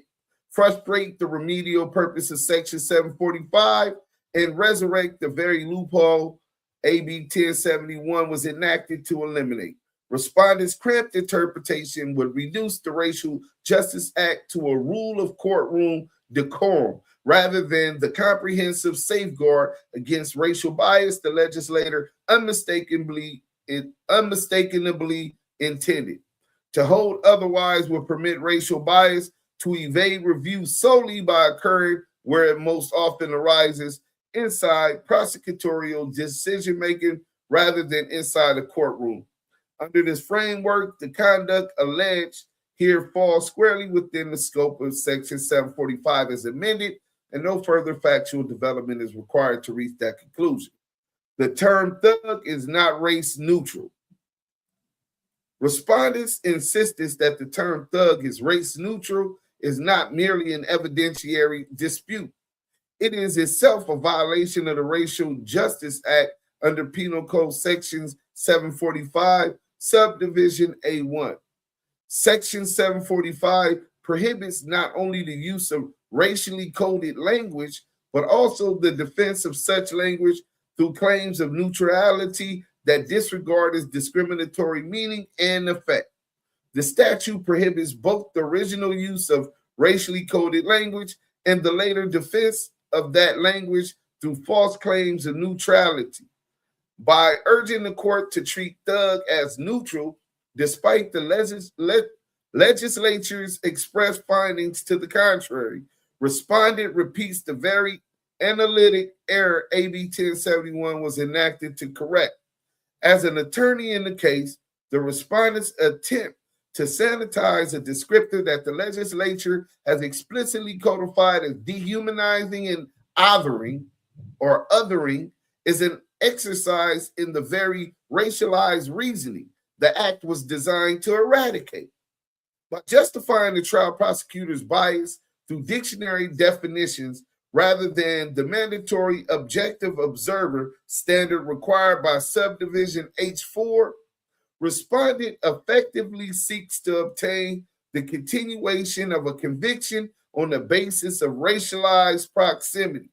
frustrate the remedial purpose of Section 745, and resurrect the very loophole AB 1071 was enacted to eliminate. Respondents' cramped interpretation would reduce the Racial Justice Act to a rule of courtroom decorum rather than the comprehensive safeguard against racial bias the legislator unmistakably intended. To hold otherwise would permit racial bias to evade review solely by occurring where it most often arises inside prosecutorial decision-making rather than inside a courtroom. Under this framework, the conduct alleged here falls squarely within the scope of Section 745 as amended, and no further factual development is required to reach that conclusion. The term thug is not race neutral. Respondents' insistence that the term thug is race neutral is not merely an evidentiary dispute. it is itself a violation of the Racial Justice Act under Penal Code Sections 745, Subdivision A1. Section 745 prohibits not only the use of racially coded language, but also the defense of such language through claims of neutrality that disregard its discriminatory meaning and effect. The statute prohibits both the original use of racially coded language and the later defense of that language through false claims of neutrality. By urging the court to treat thug as neutral, despite the legislature's express findings to the contrary, respondent repeats the very analytic error AB 1071 was enacted to correct. As an attorney in the case, the respondent's attempt to sanitize a descriptor that the legislature has explicitly codified as dehumanizing and othering is an exercise in the very racialized reasoning the act was designed to eradicate. By justifying the trial prosecutor's bias through dictionary definitions rather than the mandatory objective observer standard required by subdivision H4, respondent effectively seeks to obtain the continuation of a conviction on the basis of racialized proximity.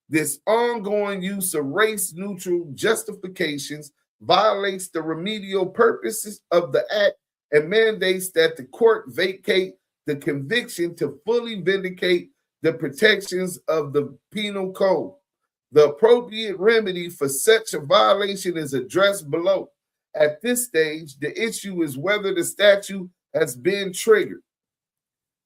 This ongoing use of race-neutral justifications violates the remedial purposes of the act and mandates that the court vacate the conviction to fully vindicate the protections of the penal code. The appropriate remedy for such a violation is addressed below. At this stage, the issue is whether the statute has been triggered.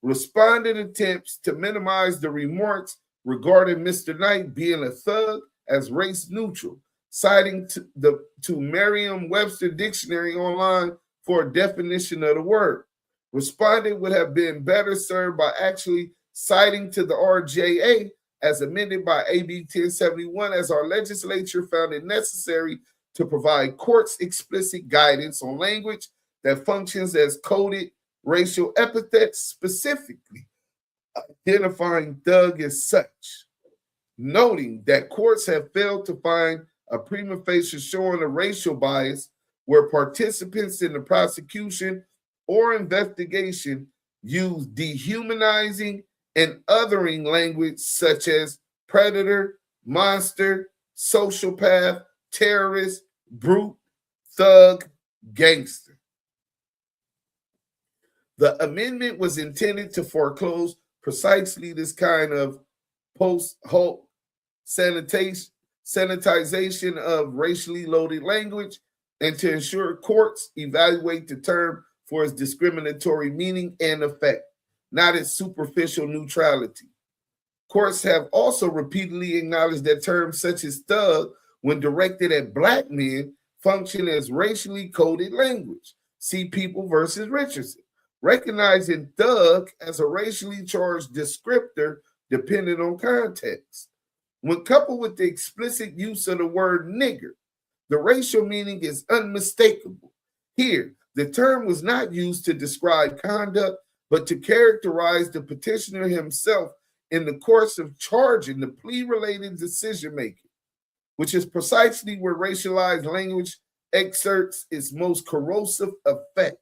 Respondent attempts to minimize the remarks regarding Mr. Knight being a thug as race neutral, citing to Merriam-Webster Dictionary online for a definition of the word. Respondent would have been better served by actually citing to the RJA as amended by AB 1071, as our legislature found it necessary to provide courts explicit guidance on language that functions as coded racial epithets, specifically identifying thug as such, noting that courts have failed to find a prima facie showing of racial bias where participants in the prosecution or investigation use dehumanizing and othering language such as predator, monster, sociopath, terrorist, brute, thug, gangster. The amendment was intended to foreclose precisely this kind of post-hoc sanitization of racially loaded language and to ensure courts evaluate the term for its discriminatory meaning and effect, not its superficial neutrality. Courts have also repeatedly acknowledged that terms such as thug, when directed at Black men, function as racially coded language. See People versus Richardson. Recognizing thug as a racially charged descriptor depending on context. When coupled with the explicit use of the word nigger, the racial meaning is unmistakable. Here, the term was not used to describe conduct, but to characterize the petitioner himself in the course of charging the plea-related decision-making, which is precisely where racialized language exerts its most corrosive effect.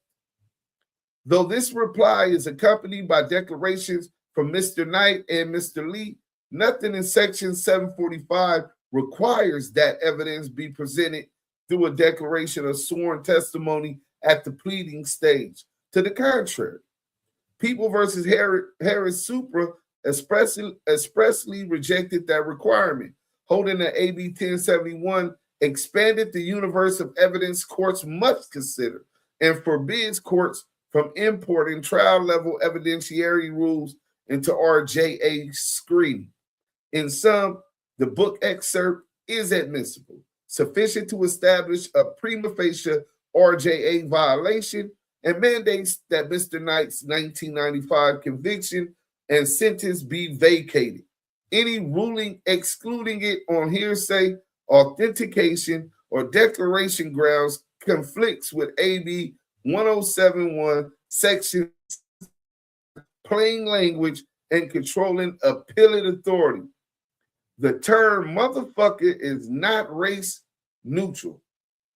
Though this reply is accompanied by declarations from Mr. Knight and Mr. Lee, nothing in Section 745 requires that evidence be presented through a declaration of sworn testimony at the pleading stage. To the contrary, People versus Harris Supra expressly rejected that requirement, holding that AB 1071 expanded the universe of evidence courts must consider and forbids courts from importing trial-level evidentiary rules into RJA screening. In sum, the book excerpt is admissible, sufficient to establish a prima facie RJA violation, and mandates that Mr. Knight's 1995 conviction and sentence be vacated. Any ruling excluding it on hearsay, authentication, or declaration grounds conflicts with AB 1071, Section plain language and controlling appellate authority. The term motherfucker is not race neutral.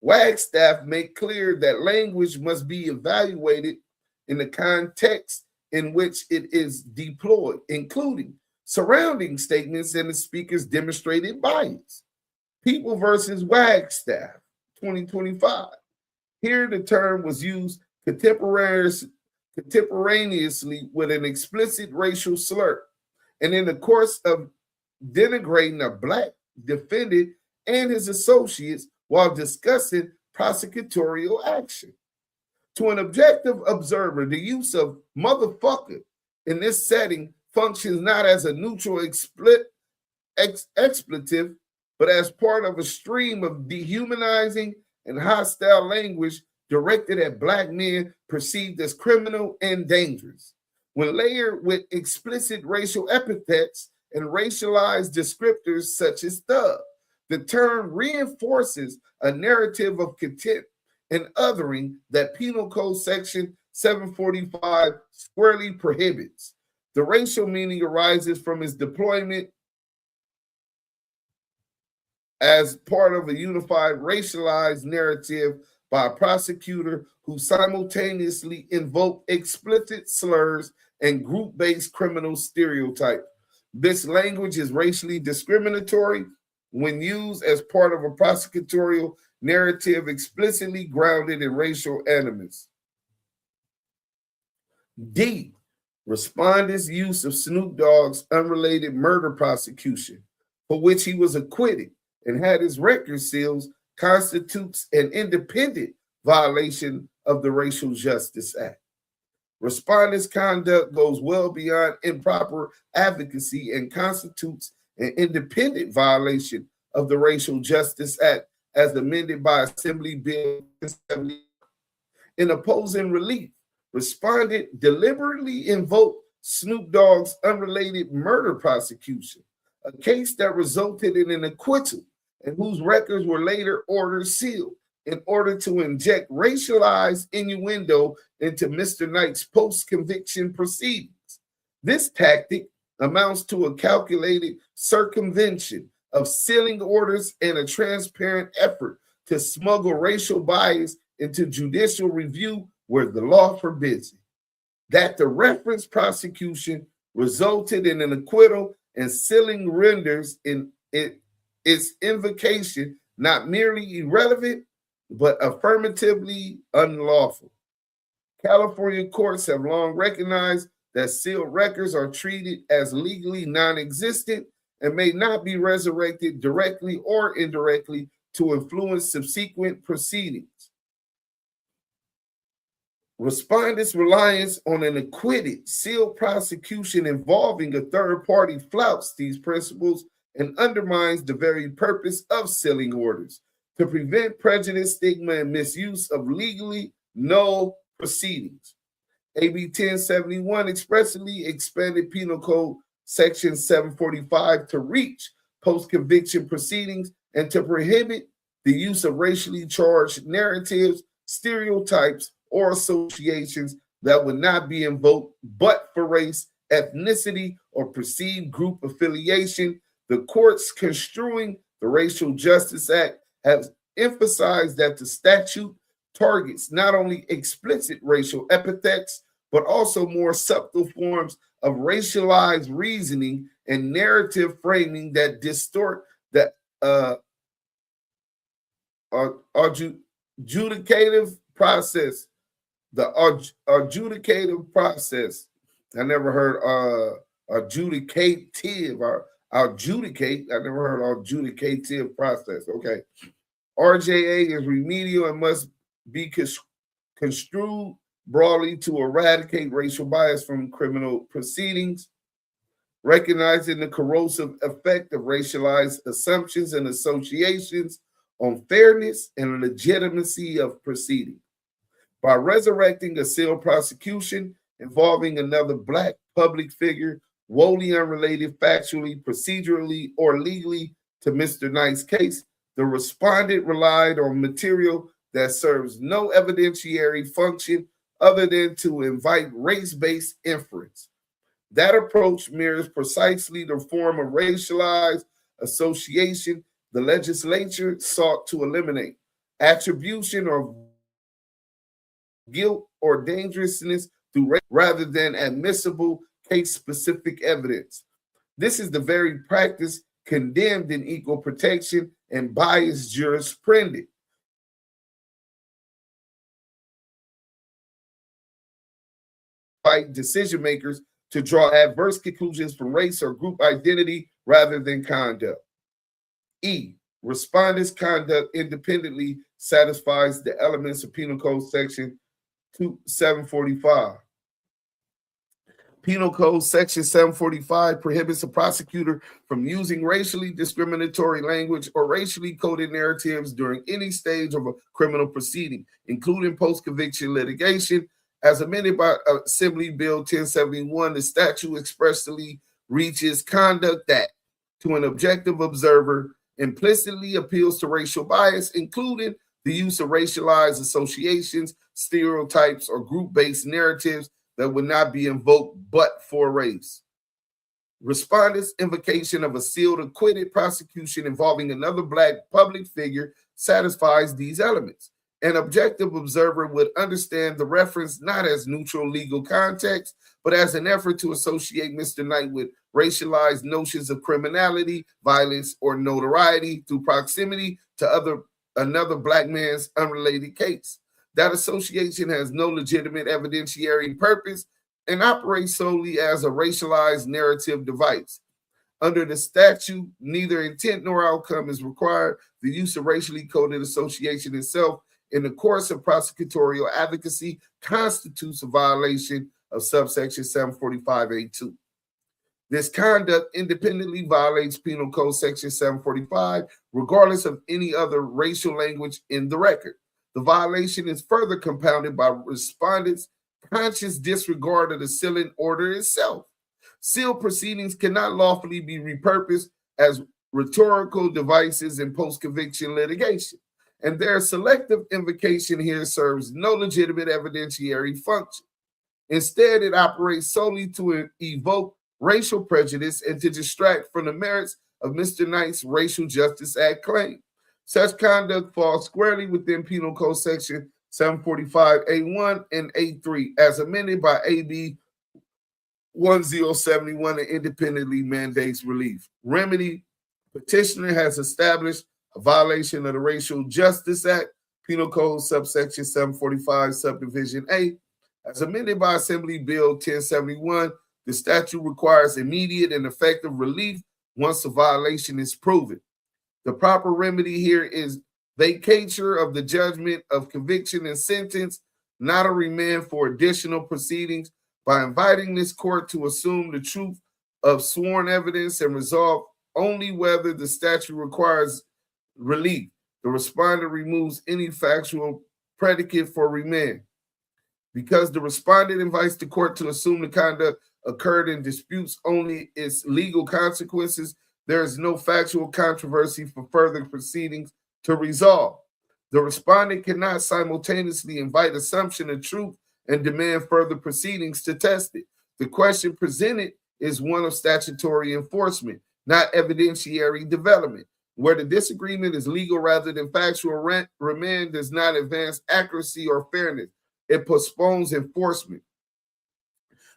Wagstaff make clear that language must be evaluated in the context in which it is deployed, including surrounding statements and the speaker's demonstrated bias. People versus Wagstaff, 2025. Here the term was used contemporaneously with an explicit racial slur, and in the course of denigrating a black defendant and his associates while discussing prosecutorial action. To an objective observer, the use of motherfucker in this setting functions not as a neutral expletive, but as part of a stream of dehumanizing and hostile language directed at black men perceived as criminal and dangerous. When layered with explicit racial epithets and racialized descriptors such as thug, the term reinforces a narrative of contempt and othering that Penal Code Section 745 squarely prohibits. The racial meaning arises from its deployment as part of a unified racialized narrative by a prosecutor who simultaneously invoke explicit slurs and group-based criminal stereotypes. This language is racially discriminatory when used as part of a prosecutorial narrative explicitly grounded in racial animus. D. Respondent's use of Snoop Dogg's unrelated murder prosecution, for which he was acquitted and had his record seals, constitutes an independent violation of the Racial Justice Act. Respondent's conduct goes well beyond improper advocacy and constitutes an independent violation of the Racial Justice Act as amended by Assembly Bill 70. In opposing relief, respondent deliberately invoked Snoop Dogg's unrelated murder prosecution, a case that resulted in an acquittal and whose records were later ordered sealed in order to inject racialized innuendo into Mr. Knight's post-conviction proceedings. This tactic amounts to a calculated circumvention of sealing orders and a transparent effort to smuggle racial bias into judicial review where the law forbids it. That the reference prosecution resulted in an acquittal and sealing renders in its invocation not merely irrelevant, but affirmatively unlawful. California courts have long recognized that sealed records are treated as legally non-existent and may not be resurrected directly or indirectly to influence subsequent proceedings. Respondents' reliance on an acquitted, sealed prosecution involving a third party flouts these principles and undermines the very purpose of sealing orders to prevent prejudice, stigma, and misuse of legally null proceedings. AB 1071 expressly expanded Penal Code Section 745 to reach post-conviction proceedings and to prohibit the use of racially charged narratives, stereotypes, or associations that would not be invoked but for race, ethnicity, or perceived group affiliation. The courts construing the Racial Justice Act have emphasized that the statute targets not only explicit racial epithets, but also more subtle forms of racialized reasoning and narrative framing that distort the adjudicative process. The adjudicative process. I never heard adjudicative or adjudicate. I never heard adjudicative process. Okay. RJA is remedial and must be construed broadly to eradicate racial bias from criminal proceedings, recognizing the corrosive effect of racialized assumptions and associations on fairness and legitimacy of proceedings. By resurrecting a sealed prosecution involving another Black public figure, wholly unrelated factually, procedurally, or legally to Mr. Knight's case, the respondent relied on material that serves no evidentiary function other than to invite race-based inference. That approach mirrors precisely the form of racialized association, the legislature sought to eliminate attribution or guilt or dangerousness through race rather than admissible case-specific evidence. This is the very practice condemned in equal protection and biased jurisprudence. By decision makers to draw adverse conclusions from race or group identity rather than conduct. E. Respondent's conduct independently satisfies the elements of Penal Code Section 745. Penal Code Section 745 prohibits a prosecutor from using racially discriminatory language or racially coded narratives during any stage of a criminal proceeding, including post-conviction litigation. As amended by Assembly Bill 1071, the statute expressly reaches conduct that, to an objective observer, implicitly appeals to racial bias, including the use of racialized associations, stereotypes, or group-based narratives that would not be invoked but for race. Respondent's invocation of a sealed acquitted prosecution involving another Black public figure satisfies these elements. An objective observer would understand the reference not as neutral legal context, but as an effort to associate Mr. Knight with racialized notions of criminality, violence, or notoriety through proximity to another Black man's unrelated case. That association has no legitimate evidentiary purpose and operates solely as a racialized narrative device. Under the statute, neither intent nor outcome is required. The use of racially coded association itself in the course of prosecutorial advocacy constitutes a violation of subsection 745A2. This conduct independently violates Penal Code Section 745, regardless of any other racial language in the record. The violation is further compounded by respondents' conscious disregard of the sealing order itself. Sealed proceedings cannot lawfully be repurposed as rhetorical devices in post-conviction litigation, and their selective invocation here serves no legitimate evidentiary function. Instead, it operates solely to evoke racial prejudice and to distract from the merits of Mr. Knight's Racial Justice Act claim. Such conduct falls squarely within Penal Code Section 745A1 and A3, as amended by AB 1071 and independently mandates relief. Remedy: petitioner has established a violation of the Racial Justice Act, Penal Code subsection 745 subdivision A. As amended by Assembly Bill 1071, the statute requires immediate and effective relief once a violation is proven. The proper remedy here is vacatur of the judgment of conviction and sentence, not a remand for additional proceedings, by inviting this court to assume the truth of sworn evidence and resolve only whether the statute requires relief. The respondent removes any factual predicate for remand. Because the respondent invites the court to assume the conduct occurred in disputes only its legal consequences, there is no factual controversy for further proceedings to resolve. The respondent cannot simultaneously invite assumption of truth and demand further proceedings to test it. The question presented is one of statutory enforcement, not evidentiary development. Where the disagreement is legal rather than factual, remand does not advance accuracy or fairness. It postpones enforcement.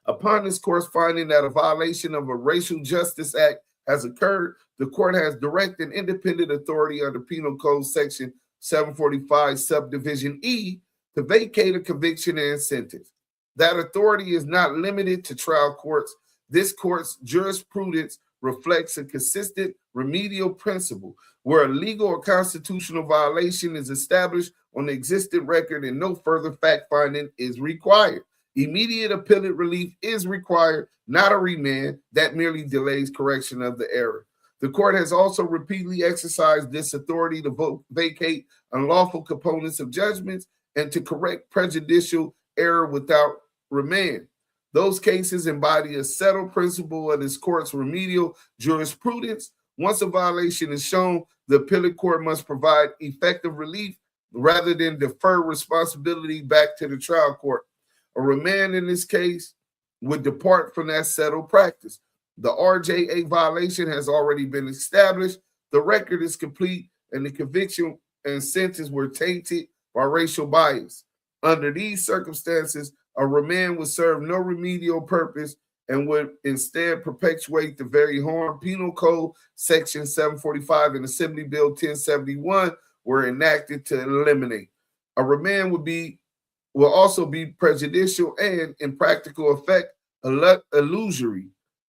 Upon this court's finding that a violation of a Racial Justice Act has occurred, the court has direct and independent authority under Penal Code Section 745 subdivision E to vacate a conviction and sentence. That authority is not limited to trial courts. This court's jurisprudence reflects a consistent remedial principle where a legal or constitutional violation is established on the existing record and no further fact-finding is required. Immediate appellate relief is required, not a remand that merely delays correction of the error. The court has also repeatedly exercised this authority to vacate unlawful components of judgments and to correct prejudicial error without remand. Those cases embody a settled principle of this court's remedial jurisprudence. Once a violation is shown, the appellate court must provide effective relief rather than defer responsibility back to the trial court. A remand in this case would depart from that settled practice. The RJA violation has already been established. The record is complete, and the conviction and sentence were tainted by racial bias. Under these circumstances, a remand would serve no remedial purpose and would instead perpetuate the very harm Penal Code Section 745 and Assembly Bill 1071 were enacted to eliminate. A remand will also be prejudicial and, in practical effect, illusory.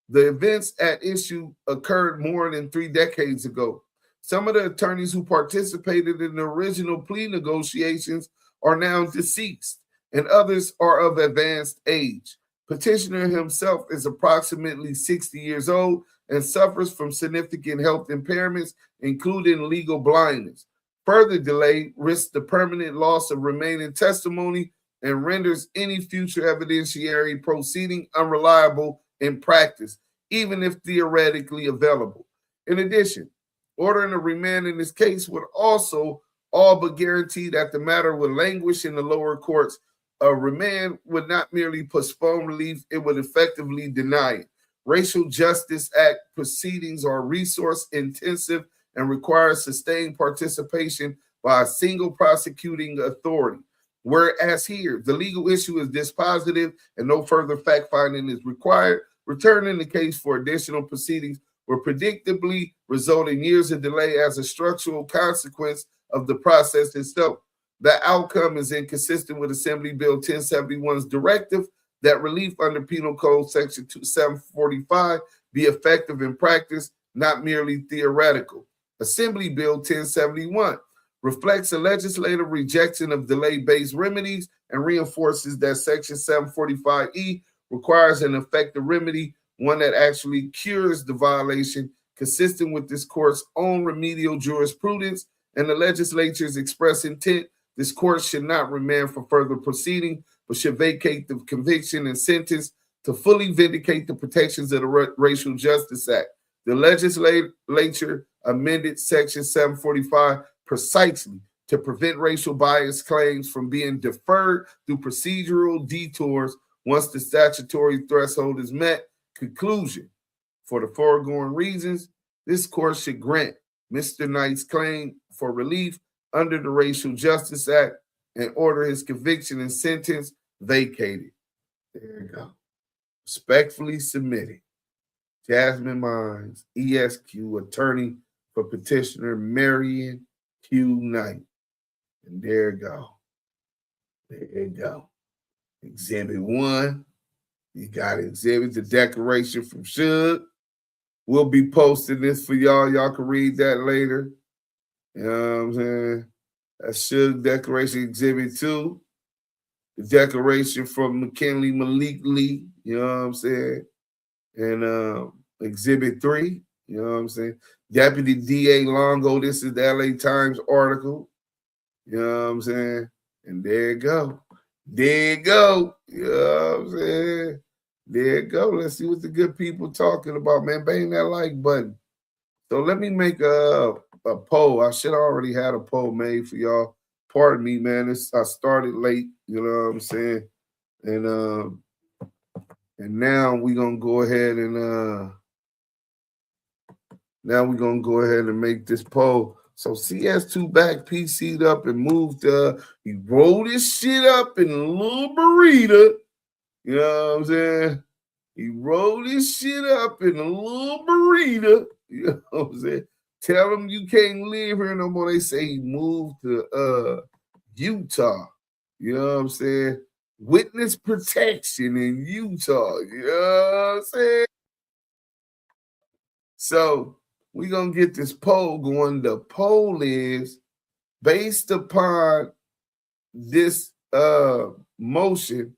The events at issue occurred more than 3 decades ago. Some of the attorneys who participated in the original plea negotiations are now deceased, and others are of advanced age. Petitioner himself is approximately 60 years old and suffers from significant health impairments, including legal blindness. Further delay risks the permanent loss of remaining testimony and renders any future evidentiary proceeding unreliable in practice, even if theoretically available. In addition, ordering a remand in this case would also all but guarantee that the matter would languish in the lower courts. A remand would not merely postpone relief, it would effectively deny it. Racial Justice Act proceedings are resource intensive and require sustained participation by a single prosecuting authority. Whereas here, the legal issue is dispositive and no further fact-finding is required, returning the case for additional proceedings will predictably result in years of delay as a structural consequence of the process itself. The outcome is inconsistent with Assembly Bill 1071's directive that relief under Penal Code Section 745 be effective in practice, not merely theoretical. Assembly Bill 1071 reflects a legislative rejection of delay-based remedies and reinforces that Section 745E requires an effective remedy, one that actually cures the violation, consistent with this court's own remedial jurisprudence and the legislature's express intent. This court should not remand for further proceeding, but should vacate the conviction and sentence to fully vindicate the protections of the Racial Justice Act. The legislature amended Section 745 precisely to prevent racial bias claims from being deferred through procedural detours once the statutory threshold is met. Conclusion: for the foregoing reasons, this court should grant Mr. Knight's claim for relief under the Racial Justice Act and order his conviction and sentence vacated. There you go. Respectfully submitted. Jasmine Mines, ESQ, attorney for petitioner Marion Q. Knight. And there you go. There you go. Exhibit 1. You got exhibit, the declaration from Suge. We'll be posting this for y'all. Y'all can read that later. You know what I'm saying? That's Suge Declaration Exhibit 2. The declaration from McKinley Malik Lee. You know what I'm saying? And Exhibit 3. You know what I'm saying? Deputy DA Longo. This is the LA Times article. You know what I'm saying? And there you go. There you go. You know what I'm saying? There you go. Let's see what the good people talking about, man. Bang that like button. So let me make a poll. I should have already had a poll made for y'all. Pardon me, man. I started late. You know what I'm saying? And now we're gonna go ahead and make this poll. So CS2 back PC'd up and moved. He rolled his shit up in a little burrito. You know what I'm saying? He rolled his shit up in a little burrito. You know what I'm saying? Tell him you can't live here no more. They say he moved to Utah. You know what I'm saying? Witness protection in Utah. You know what I'm saying? So we're going to get this poll going. The poll is based upon this motion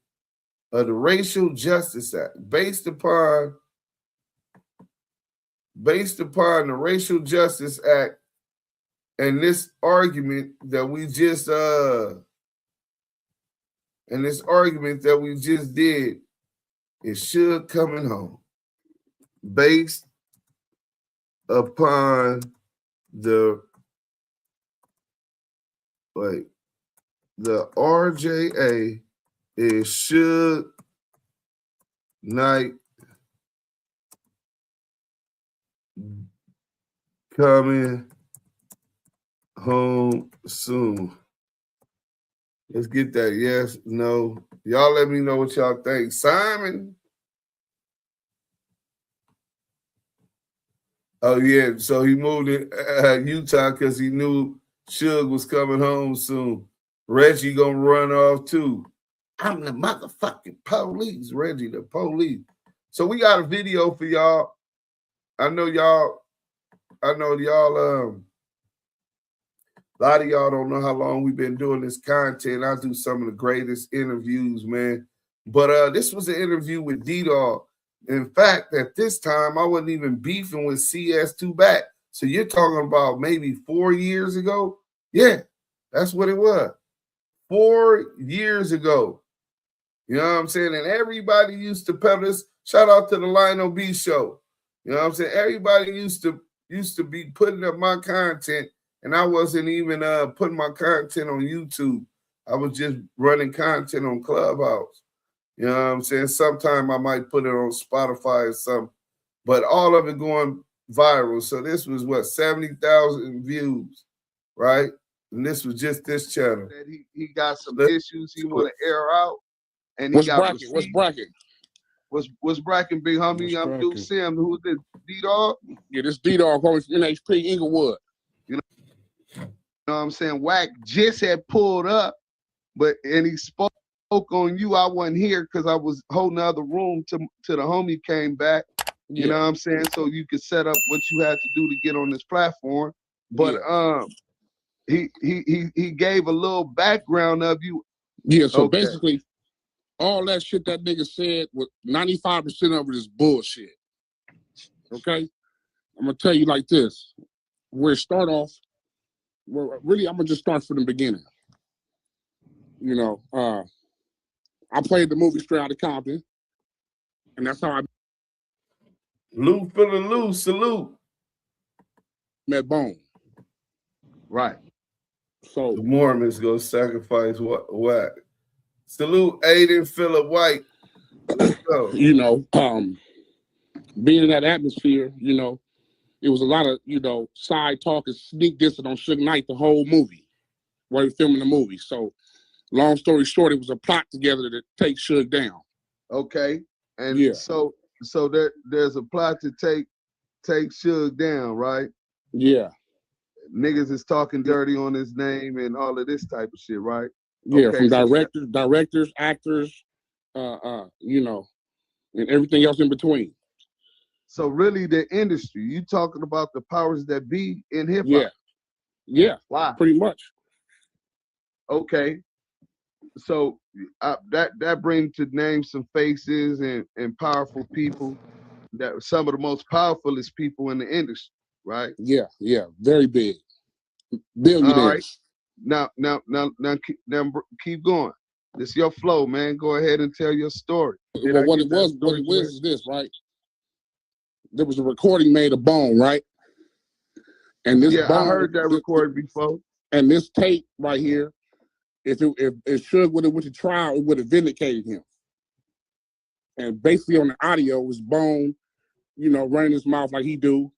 of the Racial Justice Act, based upon the Racial Justice Act and this argument that we just did, is Suge coming home. Based upon the RJA is Suge Knight coming home soon. Let's get that. Yes, no. Y'all let me know what y'all think. Simon. Oh, yeah. So he moved to Utah because he knew Suge was coming home soon. Reggie gonna run off too. I'm the motherfucking police. Reggie, the police. So we got a video for y'all. I know y'all, a lot of y'all don't know how long we've been doing this content. I do some of the greatest interviews, man. But this was an interview with D-Dog. In fact, at this time, I wasn't even beefing with CS2 back. So you're talking about maybe 4 years ago? Yeah, that's what it was. 4 years ago. You know what I'm saying? And everybody used to peddle this. Shout out to the Lionel B show. You know what I'm saying? Everybody used to be putting up my content, and I wasn't even putting my content on YouTube. I was just running content on Clubhouse. You know what I'm saying? Sometime I might put it on Spotify or something, but all of it going viral. So this was what, 70,000 views, right? And this was just this channel. That he got some issues he want to air out, and he What's got bracket? What's bracket? What's bracket, big homie? I'm DUSE. Who's this? D-Dog? Yeah, this D-Dog homie from NHP Inglewood. You know what I'm saying? Wack just had pulled up, and he spoke on you. I wasn't here because I was holding the other room till the homie came back. You know what I'm saying? So you could set up what you had to do to get on this platform. But he gave a little background of you. Yeah, so basically all that shit that nigga said, with 95% of it is bullshit. Okay? I'm gonna tell you like this. Where it start off, well, really I'm gonna just start from the beginning. You know, I played the movie Straight Outta Compton, and that's how I Lou feeling loose, salute. met Bone. Right. So the Mormons go sacrifice what? Salute Aiden Phillip White. Let's go. You know, being in that atmosphere, you know, it was a lot of, you know, side talk and sneak dissing on Suge Knight the whole movie while he was filming the movie. So long story short, it was a plot together to take Suge down. Okay. And so there's a plot to take Suge down, right? Yeah. Niggas is talking dirty on his name and all of this type of shit, right? Yeah, okay, from directors, actors, you know, and everything else in between. So really the industry, you talking about the powers that be in hip hop. Yeah. Yeah. Why? Pretty much. Okay. So that brings to name some faces and powerful people, that some of the most powerfulest people in the industry, right? Yeah, yeah, very big. Billionaires. All right. Now keep going. This is your flow, man. Go ahead and tell your story. Well, what it was is this, right? There was a recording made of Bone, right? And this Bone, I heard that recording before. And this tape right here, if Suge would have went to trial, it would have vindicated him. And basically on the audio was Bone, you know, running his mouth like he do,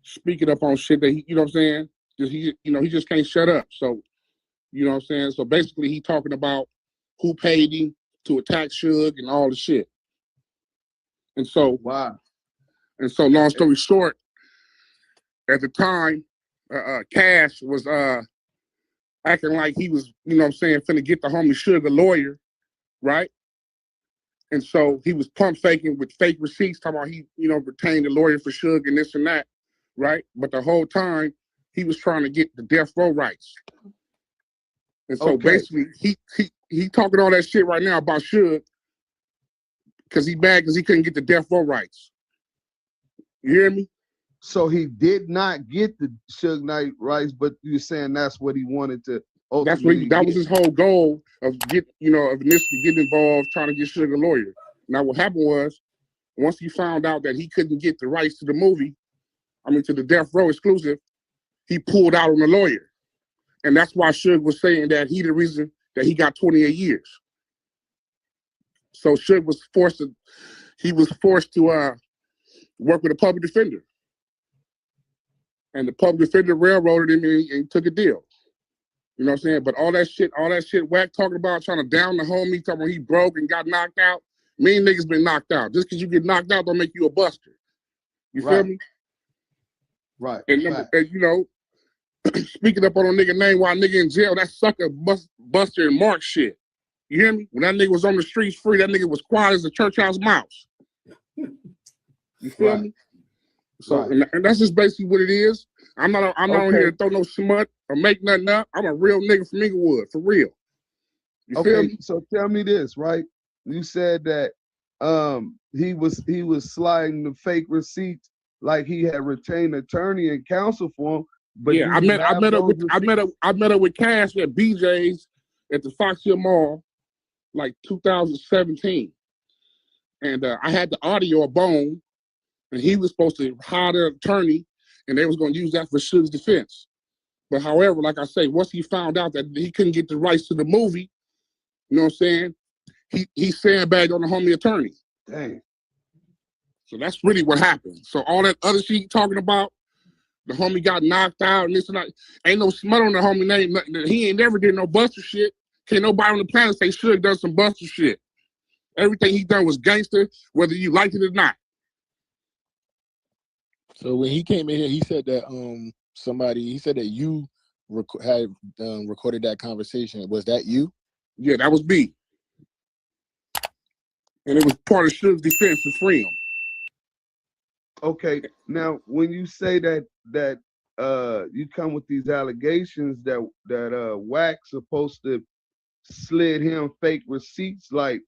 speaking up on shit that he, you know what I'm saying? He just can't shut up. So, you know what I'm saying? So basically he talking about who paid him to attack Suge and all the shit. And so, wow. And so long story short, at the time, Cash was acting like he was, you know what I'm saying, finna get the homie Suge a lawyer, right? And so he was pump faking with fake receipts, talking about he, you know, retained a lawyer for Suge and this and that, right? But the whole time he was trying to get the death row rights. And so basically he talking all that shit right now about Suge because he mad because he couldn't get the death row rights. You hear me? So he did not get the Suge Knight rights, but you're saying that's what he wanted to ultimately that was his whole goal of initially getting involved, trying to get Suge a lawyer. Now what happened was, once he found out that he couldn't get the rights to the movie, to the Death Row exclusive, he pulled out on the lawyer. And that's why Suge was saying that he the reason that he got 28 years. So Suge was forced to work with a public defender. and the public defender railroaded him and took a deal. You know what I'm saying? But all that shit Wack talking about, trying to down the homie, talking about he broke and got knocked out. Me and niggas been knocked out. Just because you get knocked out don't make you a buster. You feel me? Right. And, you know, speaking up on a nigga name while a nigga in jail, that sucker Buster and Mark shit. You hear me? When that nigga was on the streets free, that nigga was quiet as a church house mouse. You feel me? So and that's just basically what it is. I'm not on here to throw no smut or make nothing up. I'm a real nigga from Inglewood, for real. You feel me? So tell me this, right? You said that he was sliding the fake receipts like he had retained attorney and counsel for him. But yeah, I met up with Cash at BJ's at the Fox Hill Mall, like 2017, and I had the audio of Bone, and he was supposed to hire their attorney, and they was going to use that for Suge's defense. But however, like I say, once he found out that he couldn't get the rights to the movie, you know what I'm saying? He sandbagged on the homie attorney. Dang. So that's really what happened. So all that other shit he talking about, the homie got knocked out and this and that. Ain't no smut on the homie name. He ain't never did no buster shit. Can't nobody on the planet say Suge done some buster shit. Everything he done was gangster, whether you liked it or not. So when he came in here, he said that he said that you had recorded that conversation. Was that you? Yeah, that was me. And it was part of Suge's defense to free him. Okay, now when you say that you come with these allegations that Wack's supposed to slid him fake receipts like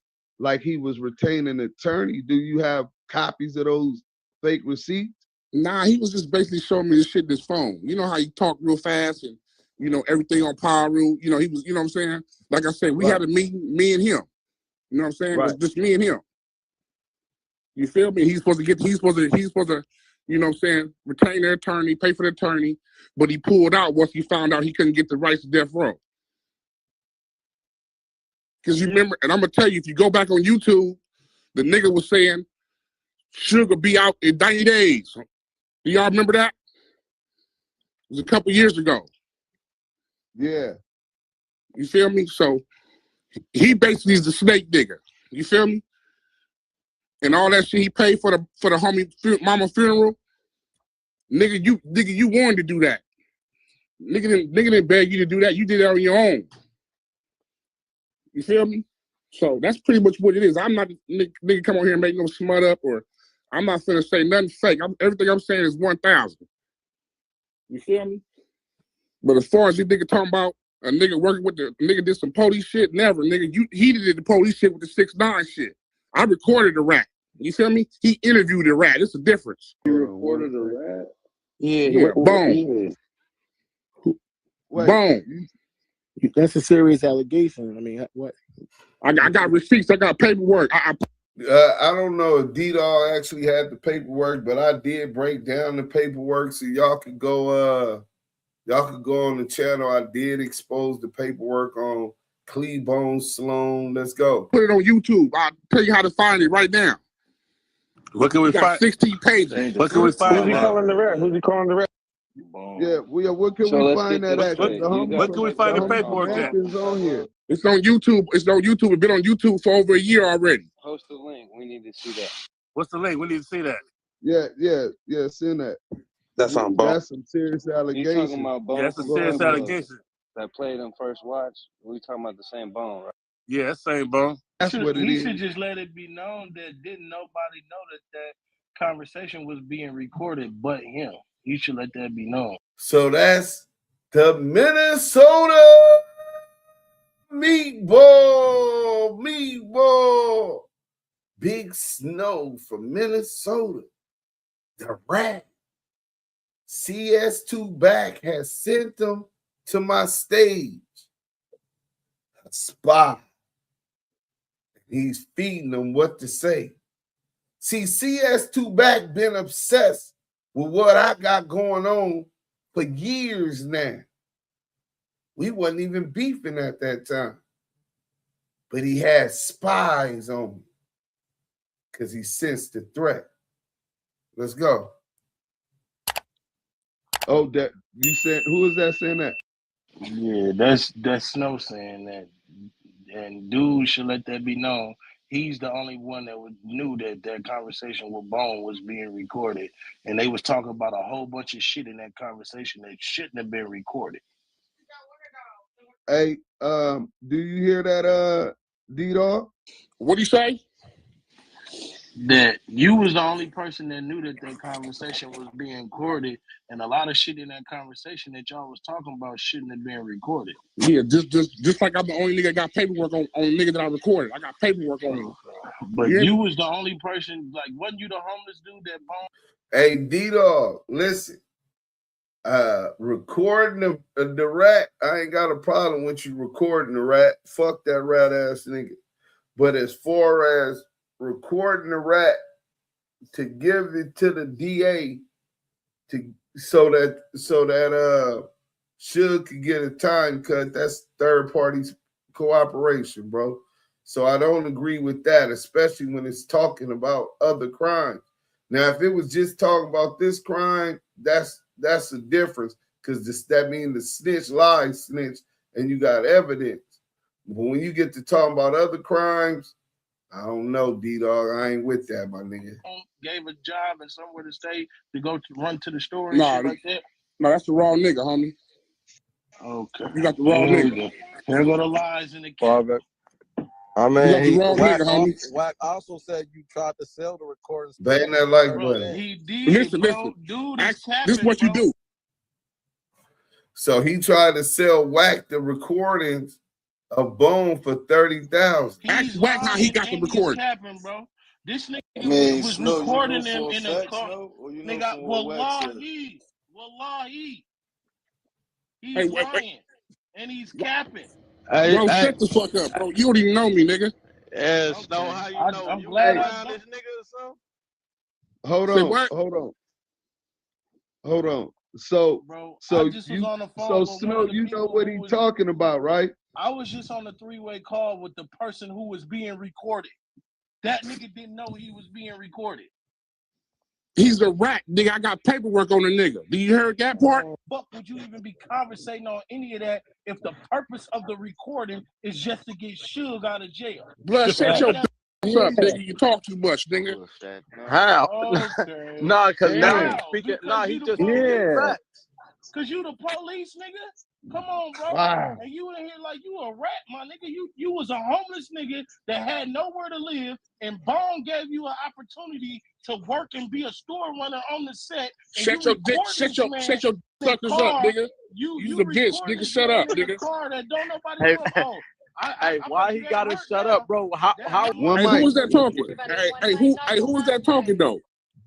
he was retaining an attorney, do you have copies of those fake receipts? Nah, he was just basically showing me this shit in his phone. You know how he talk real fast and you know everything on power rule. You know he was. You know what I'm saying? Like I said, we had a meeting, me and him. You know what I'm saying? It was just me and him. You feel me? He's supposed to, you know what I'm saying, retain their attorney, pay for the attorney, but he pulled out once he found out he couldn't get the rights to death row. Because you remember, and I'm going to tell you, if you go back on YouTube, the nigga was saying, Suge will be out in 90 days. Do y'all remember that? It was a couple years ago. Yeah. You feel me? So he basically is the snake nigga. You feel me? And all that shit he paid for the homie mama funeral, nigga, you wanted to do that. Nigga didn't beg you to do that. You did it on your own. You feel me? So that's pretty much what it is. I'm not nigga come on here and make no smut up, or I'm not finna say nothing fake. Everything I'm saying is 1,000. You feel me? But as far as this nigga talking about a nigga working with the nigga did some police shit, never, nigga. He did the police shit with the 6ix9ine shit. I recorded the rat. You feel me? He interviewed the rat. It's a difference. You recorded the rat? Yeah, Bone. Bone. That's a serious allegation. I mean, what? I got receipts. I got paperwork. I don't know if D-Dog actually had the paperwork, but I did break down the paperwork so y'all could go on the channel. I did expose the paperwork on Cleabone Sloan. Let's go. Put it on YouTube. I'll tell you how to find it right now. What can we find? 16 pages. What can we find? Who's he calling the rat? Who's he calling the rat? Yeah, what can we find that at? What can we find the paperwork at? On here. It's on YouTube. It's been on YouTube for over a year already. Post the link. We need to see that. What's the link? We need to see that. Yeah, send that. That's on Bone. That's some serious You allegations. talking about Bone? Yeah, that's a serious allegation. That played on First Watch. We talking about the same Bone, right? Yeah, that's same Bone. That's what it He is. should just let it be known that didn't nobody know that conversation was being recorded but him. You should let that be known. So that's the Minnesota meatball. Big Snow from Minnesota. The rat. CS2 Back has sent them to my stage. A spy. He's feeding them what to say. See, CS2 Back been obsessed with what I got going on for years now. We wasn't even beefing at that time. But he had spies on me because he sensed the threat. Let's go. Oh, that you said, who is that saying that? Yeah, that's Snow saying that, and dude should let that be known. He's the only one that knew that that conversation with Bone was being recorded, and they was talking about a whole bunch of shit in that conversation that shouldn't have been recorded. Hey, do you hear that, D-Dog? What do you say? That you was the only person that knew that that conversation was being recorded, and a lot of shit in that conversation that y'all was talking about shouldn't have been recorded. Yeah, just like I'm the only nigga that got paperwork on nigga that I recorded. I got paperwork on him. But Yeah. you was the only person, like, wasn't you the homeless dude that Bone? Hey, D-Dog, listen. Recording the rat, I ain't got a problem with you recording the rat. Fuck that rat ass nigga. But as far as recording the rat to give it to the DA so that Suge could get a time cut, that's third party cooperation, bro. So I don't agree with that, especially when it's talking about other crimes. Now, if it was just talking about this crime, that's the difference, because that means the snitch lies snitch and you got evidence. But when you get to talking about other crimes, I don't know, D-Dog. I ain't with that, my nigga. Gave a job and somewhere to stay to go to run to the store and shit like that? No, that's the wrong nigga, homie. Okay. You got the wrong nigga. Here go the lies in the camera. I mean, Wack also said you tried to sell the recordings. Bang that like button. He did, bro. Dude is capping, this is what you do. So he tried to sell Wack the recordings of Bone for $30,000. Ask Wack how he got the recording. Capping, bro. This nigga was recording them in a car. Nigga, wallahi. He's lying. And he's capping. Bro, shut the fuck up, bro. You don't even know me, nigga. Yeah, Snow, how you know? I'm you glad around this nigga or Hold something? on. So, bro, so I just was on the phone with Snow, you know what he's talking about, right? I was just on a three-way call with the person who was being recorded. That nigga didn't know he was being recorded. He's a rat, nigga. I got paperwork on the nigga. Do you hear that part? Fuck would you even be conversating on any of that if the purpose of the recording is just to get Suge out of jail? Blood, shut your ass up, nigga. You talk too much, nigga. How? Okay. Nah, because now he's How? speaking. Because Nah, he you the just police. speaking facts. Cause you the police, nigga. Come on, bro. Wow. And you in here like you a rat, my nigga. You was a homeless nigga that had nowhere to live, and Bone gave you an opportunity to work and be a store runner on the set. Shut your dick, shut your suckers up, nigga. You the bitch, nigga. Shut up, nigga. Car that don't nobody know. Hey, why he gotta shut up, bro? How hey, who is that talking? Hey, who is that talking though?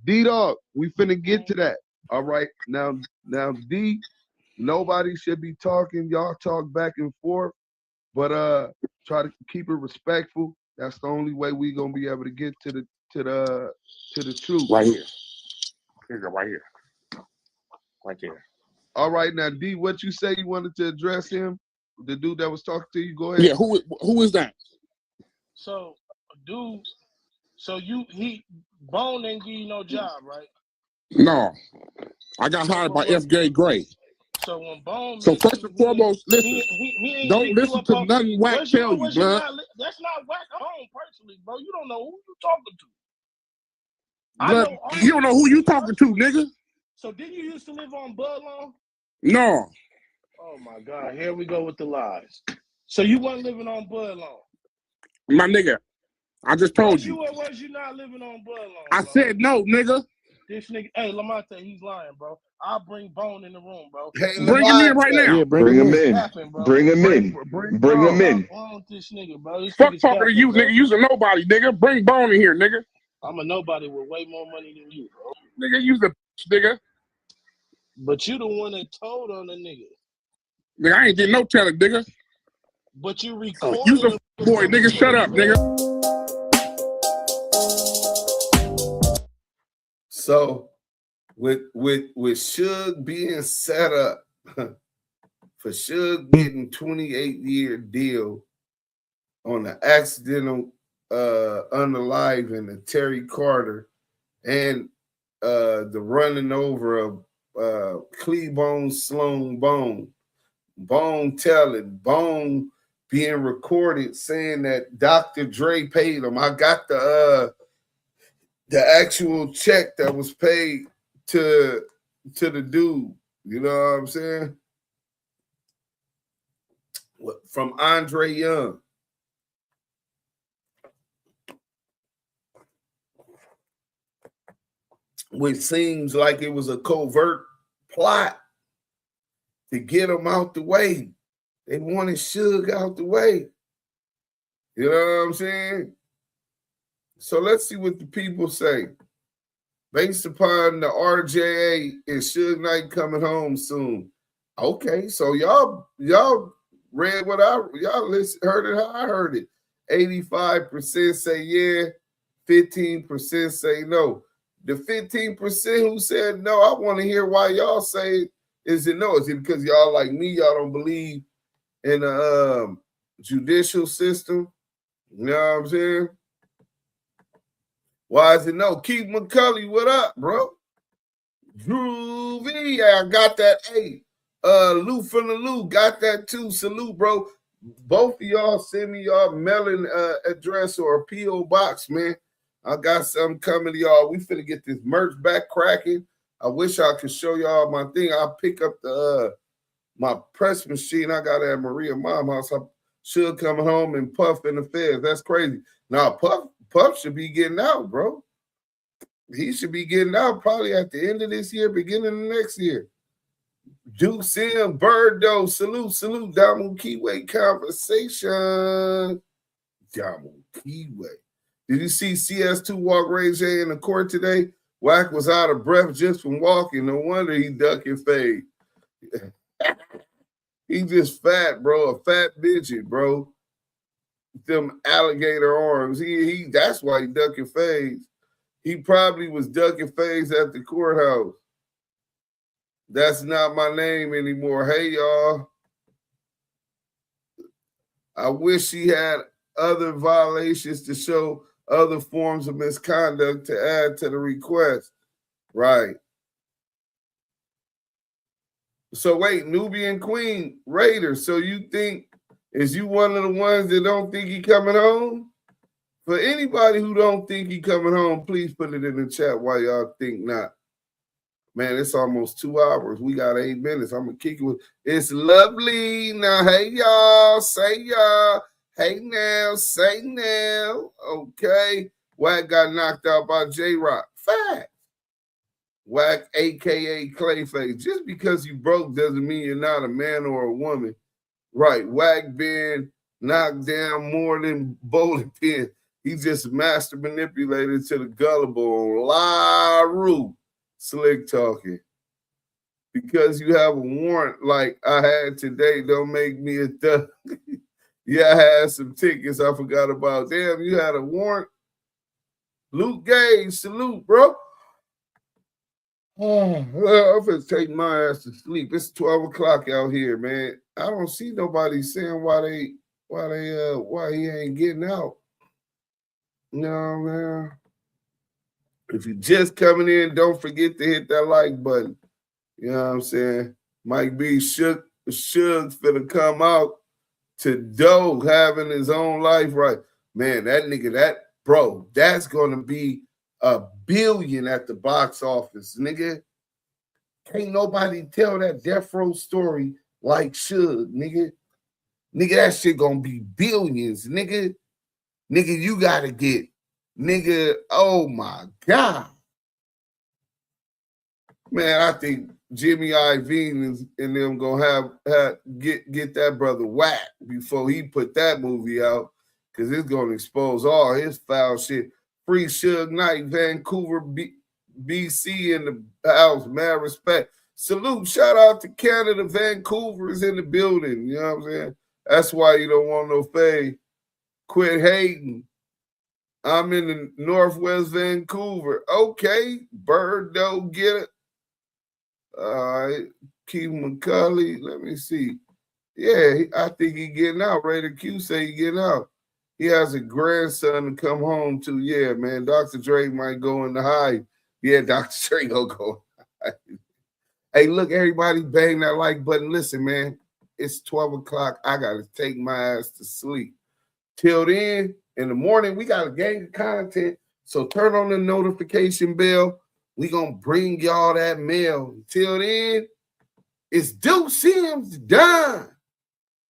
D-Dog, we finna get to that. All right. Now D, nobody should be talking. Y'all talk back and forth, but try to keep it respectful. That's the only way we gonna be able to get to the truth. Right here. Here you go, right here. Right there. All right, now D, what you say you wanted to address him? The dude that was talking to you, go ahead. Yeah, who is that? So, dude, Bone didn't give you no job, right? No. I got hired by F. Gray. So when Bone, so first and foremost, listen. He don't listen to nothing Wack tell you, blood. That's not Wack Bone personally, bro. You don't know who you talking to. Blood, you don't know who you talking to, nigga. So did you used to live on Budlong? No. Oh my God, here we go with the lies. So you wasn't living on Budlong? My nigga, I just told you. Or was you not living on Budlong? I said no, nigga. This nigga, hey, Lamonte, he's lying, bro. I'll bring Bone in the room, bro. Hey, bring him in right now. Yeah, bring him in. Bring him in. Bring him in. This nigga, bro. This Fuck nigga's talking to you, nigga. You's a nobody, nigga. Bring Bone in here, nigga. I'm a nobody with way more money than you, bro. Nigga, you's a nigga. But you the one that told on the nigga. Nigga, I ain't getting no telling, nigga. But you recorded. You's a boy, nigga. Shut up, nigga. So with Suge being set up for Suge getting 28-year deal on the accidental unaliving of Terry Carter and the running over of Cleavon Sloan Bone. Bone telling, Bone being recorded saying that Dr. Dre paid him. I got the actual check that was paid to the dude. You know what I'm saying? From Andre Young. Which seems like it was a covert plot to get him out the way. They wanted Suge out the way. You know what I'm saying? So let's see what the people say. Based upon the RJA and Suge Knight coming home soon. Okay, so y'all read what y'all heard it how I heard it. 85% say yeah, 15% say no. The 15% who said no, I want to hear why y'all say is it no. Is it because y'all like me, y'all don't believe in the judicial system? You know what I'm saying? Why is it no? Keith McCulley, what up, bro? Groovy, yeah, I got that. Hey, Lou from the Lou, got that too. Salute, bro. Both of y'all send me y'all mailing address or a P.O. box, man. I got something coming to y'all. We finna get this merch back cracking. I wish I could show y'all my thing. I'll pick up the my press machine. I got it at Maria Mom house. I should come home and Puff in the feds. That's crazy. Now, Puff should be getting out, bro. He should be getting out probably at the end of this year, beginning of next year. DUSE, Birdo, salute, Damu, Kiwe, conversation. Damu, Kiwe. Did you see CS2 walk Ray J in the court today? Wack was out of breath just from walking. No wonder he duck and fade. He just fat, bro. A fat midget, bro. Them alligator arms. He that's why he duck and fades. He probably was ducking fades at the courthouse. That's not my name anymore. Hey, y'all. I wish he had other violations to show other forms of misconduct to add to the request. Right. So wait, Nubian Queen, Raiders. So you think, is you one of the ones that don't think he coming home? For anybody who don't think he coming home, please put it in the chat why y'all think not. Man, it's almost 2 hours. We got 8 minutes. I'm going to kick it with, it's lovely. Now, hey, y'all. Say y'all. Hey, now. Say now. Okay. Wack got knocked out by J-Rock. Fact. Wack, a.k.a. Clayface. Just because you broke doesn't mean you're not a man or a woman. Right. Wack being knocked down more than bowling pin. He just master manipulated to the gullible. LaRue. Slick talking. Because you have a warrant like I had today, don't make me a thug. Yeah, I had some tickets I forgot about. Damn, you had a warrant? Luke Gage, salute, bro. Oh, well, I'm going to take my ass to sleep. It's 12 o'clock out here, man. I don't see nobody saying why he ain't getting out. No, man. If you're just coming in, don't forget to hit that like button. You know what I'm saying? Mike B. Suge finna come out to Doe having his own life right. Man, that nigga, that's going to be $1 billion at the box office, nigga. Can't nobody tell that death row story like Suge, nigga. Nigga, that shit going to be billions, nigga. Nigga, you got to get, nigga, oh my God. Man, I think Jimmy Iovine and them gonna get that brother whacked before he put that movie out, because it's gonna expose all his foul shit. Free Suge Knight, Vancouver, BC in the house, mad respect. Salute, shout out to Canada. Vancouver is in the building. You know what I'm saying? That's why you don't want no fade. Quit hating. I'm in the Northwest Vancouver. Okay, Birdo, get it. All right, Keith McCulley. Let me see. Yeah, I think he getting out. Raider Q say he getting out. He has a grandson to come home to. Yeah, man. Dr. Dre might go in the high. Yeah, Dr. Dre gonna go. Hey, look, everybody, bang that like button. Listen, man, it's 12 o'clock. I got to take my ass to sleep. Till then, in the morning, we got a gang of content. So turn on the notification bell. We going to bring y'all that mail. Till then, it's DUSE Sims done.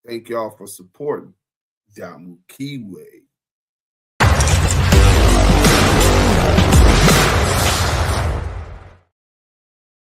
Thank y'all for supporting Damu Kiwe.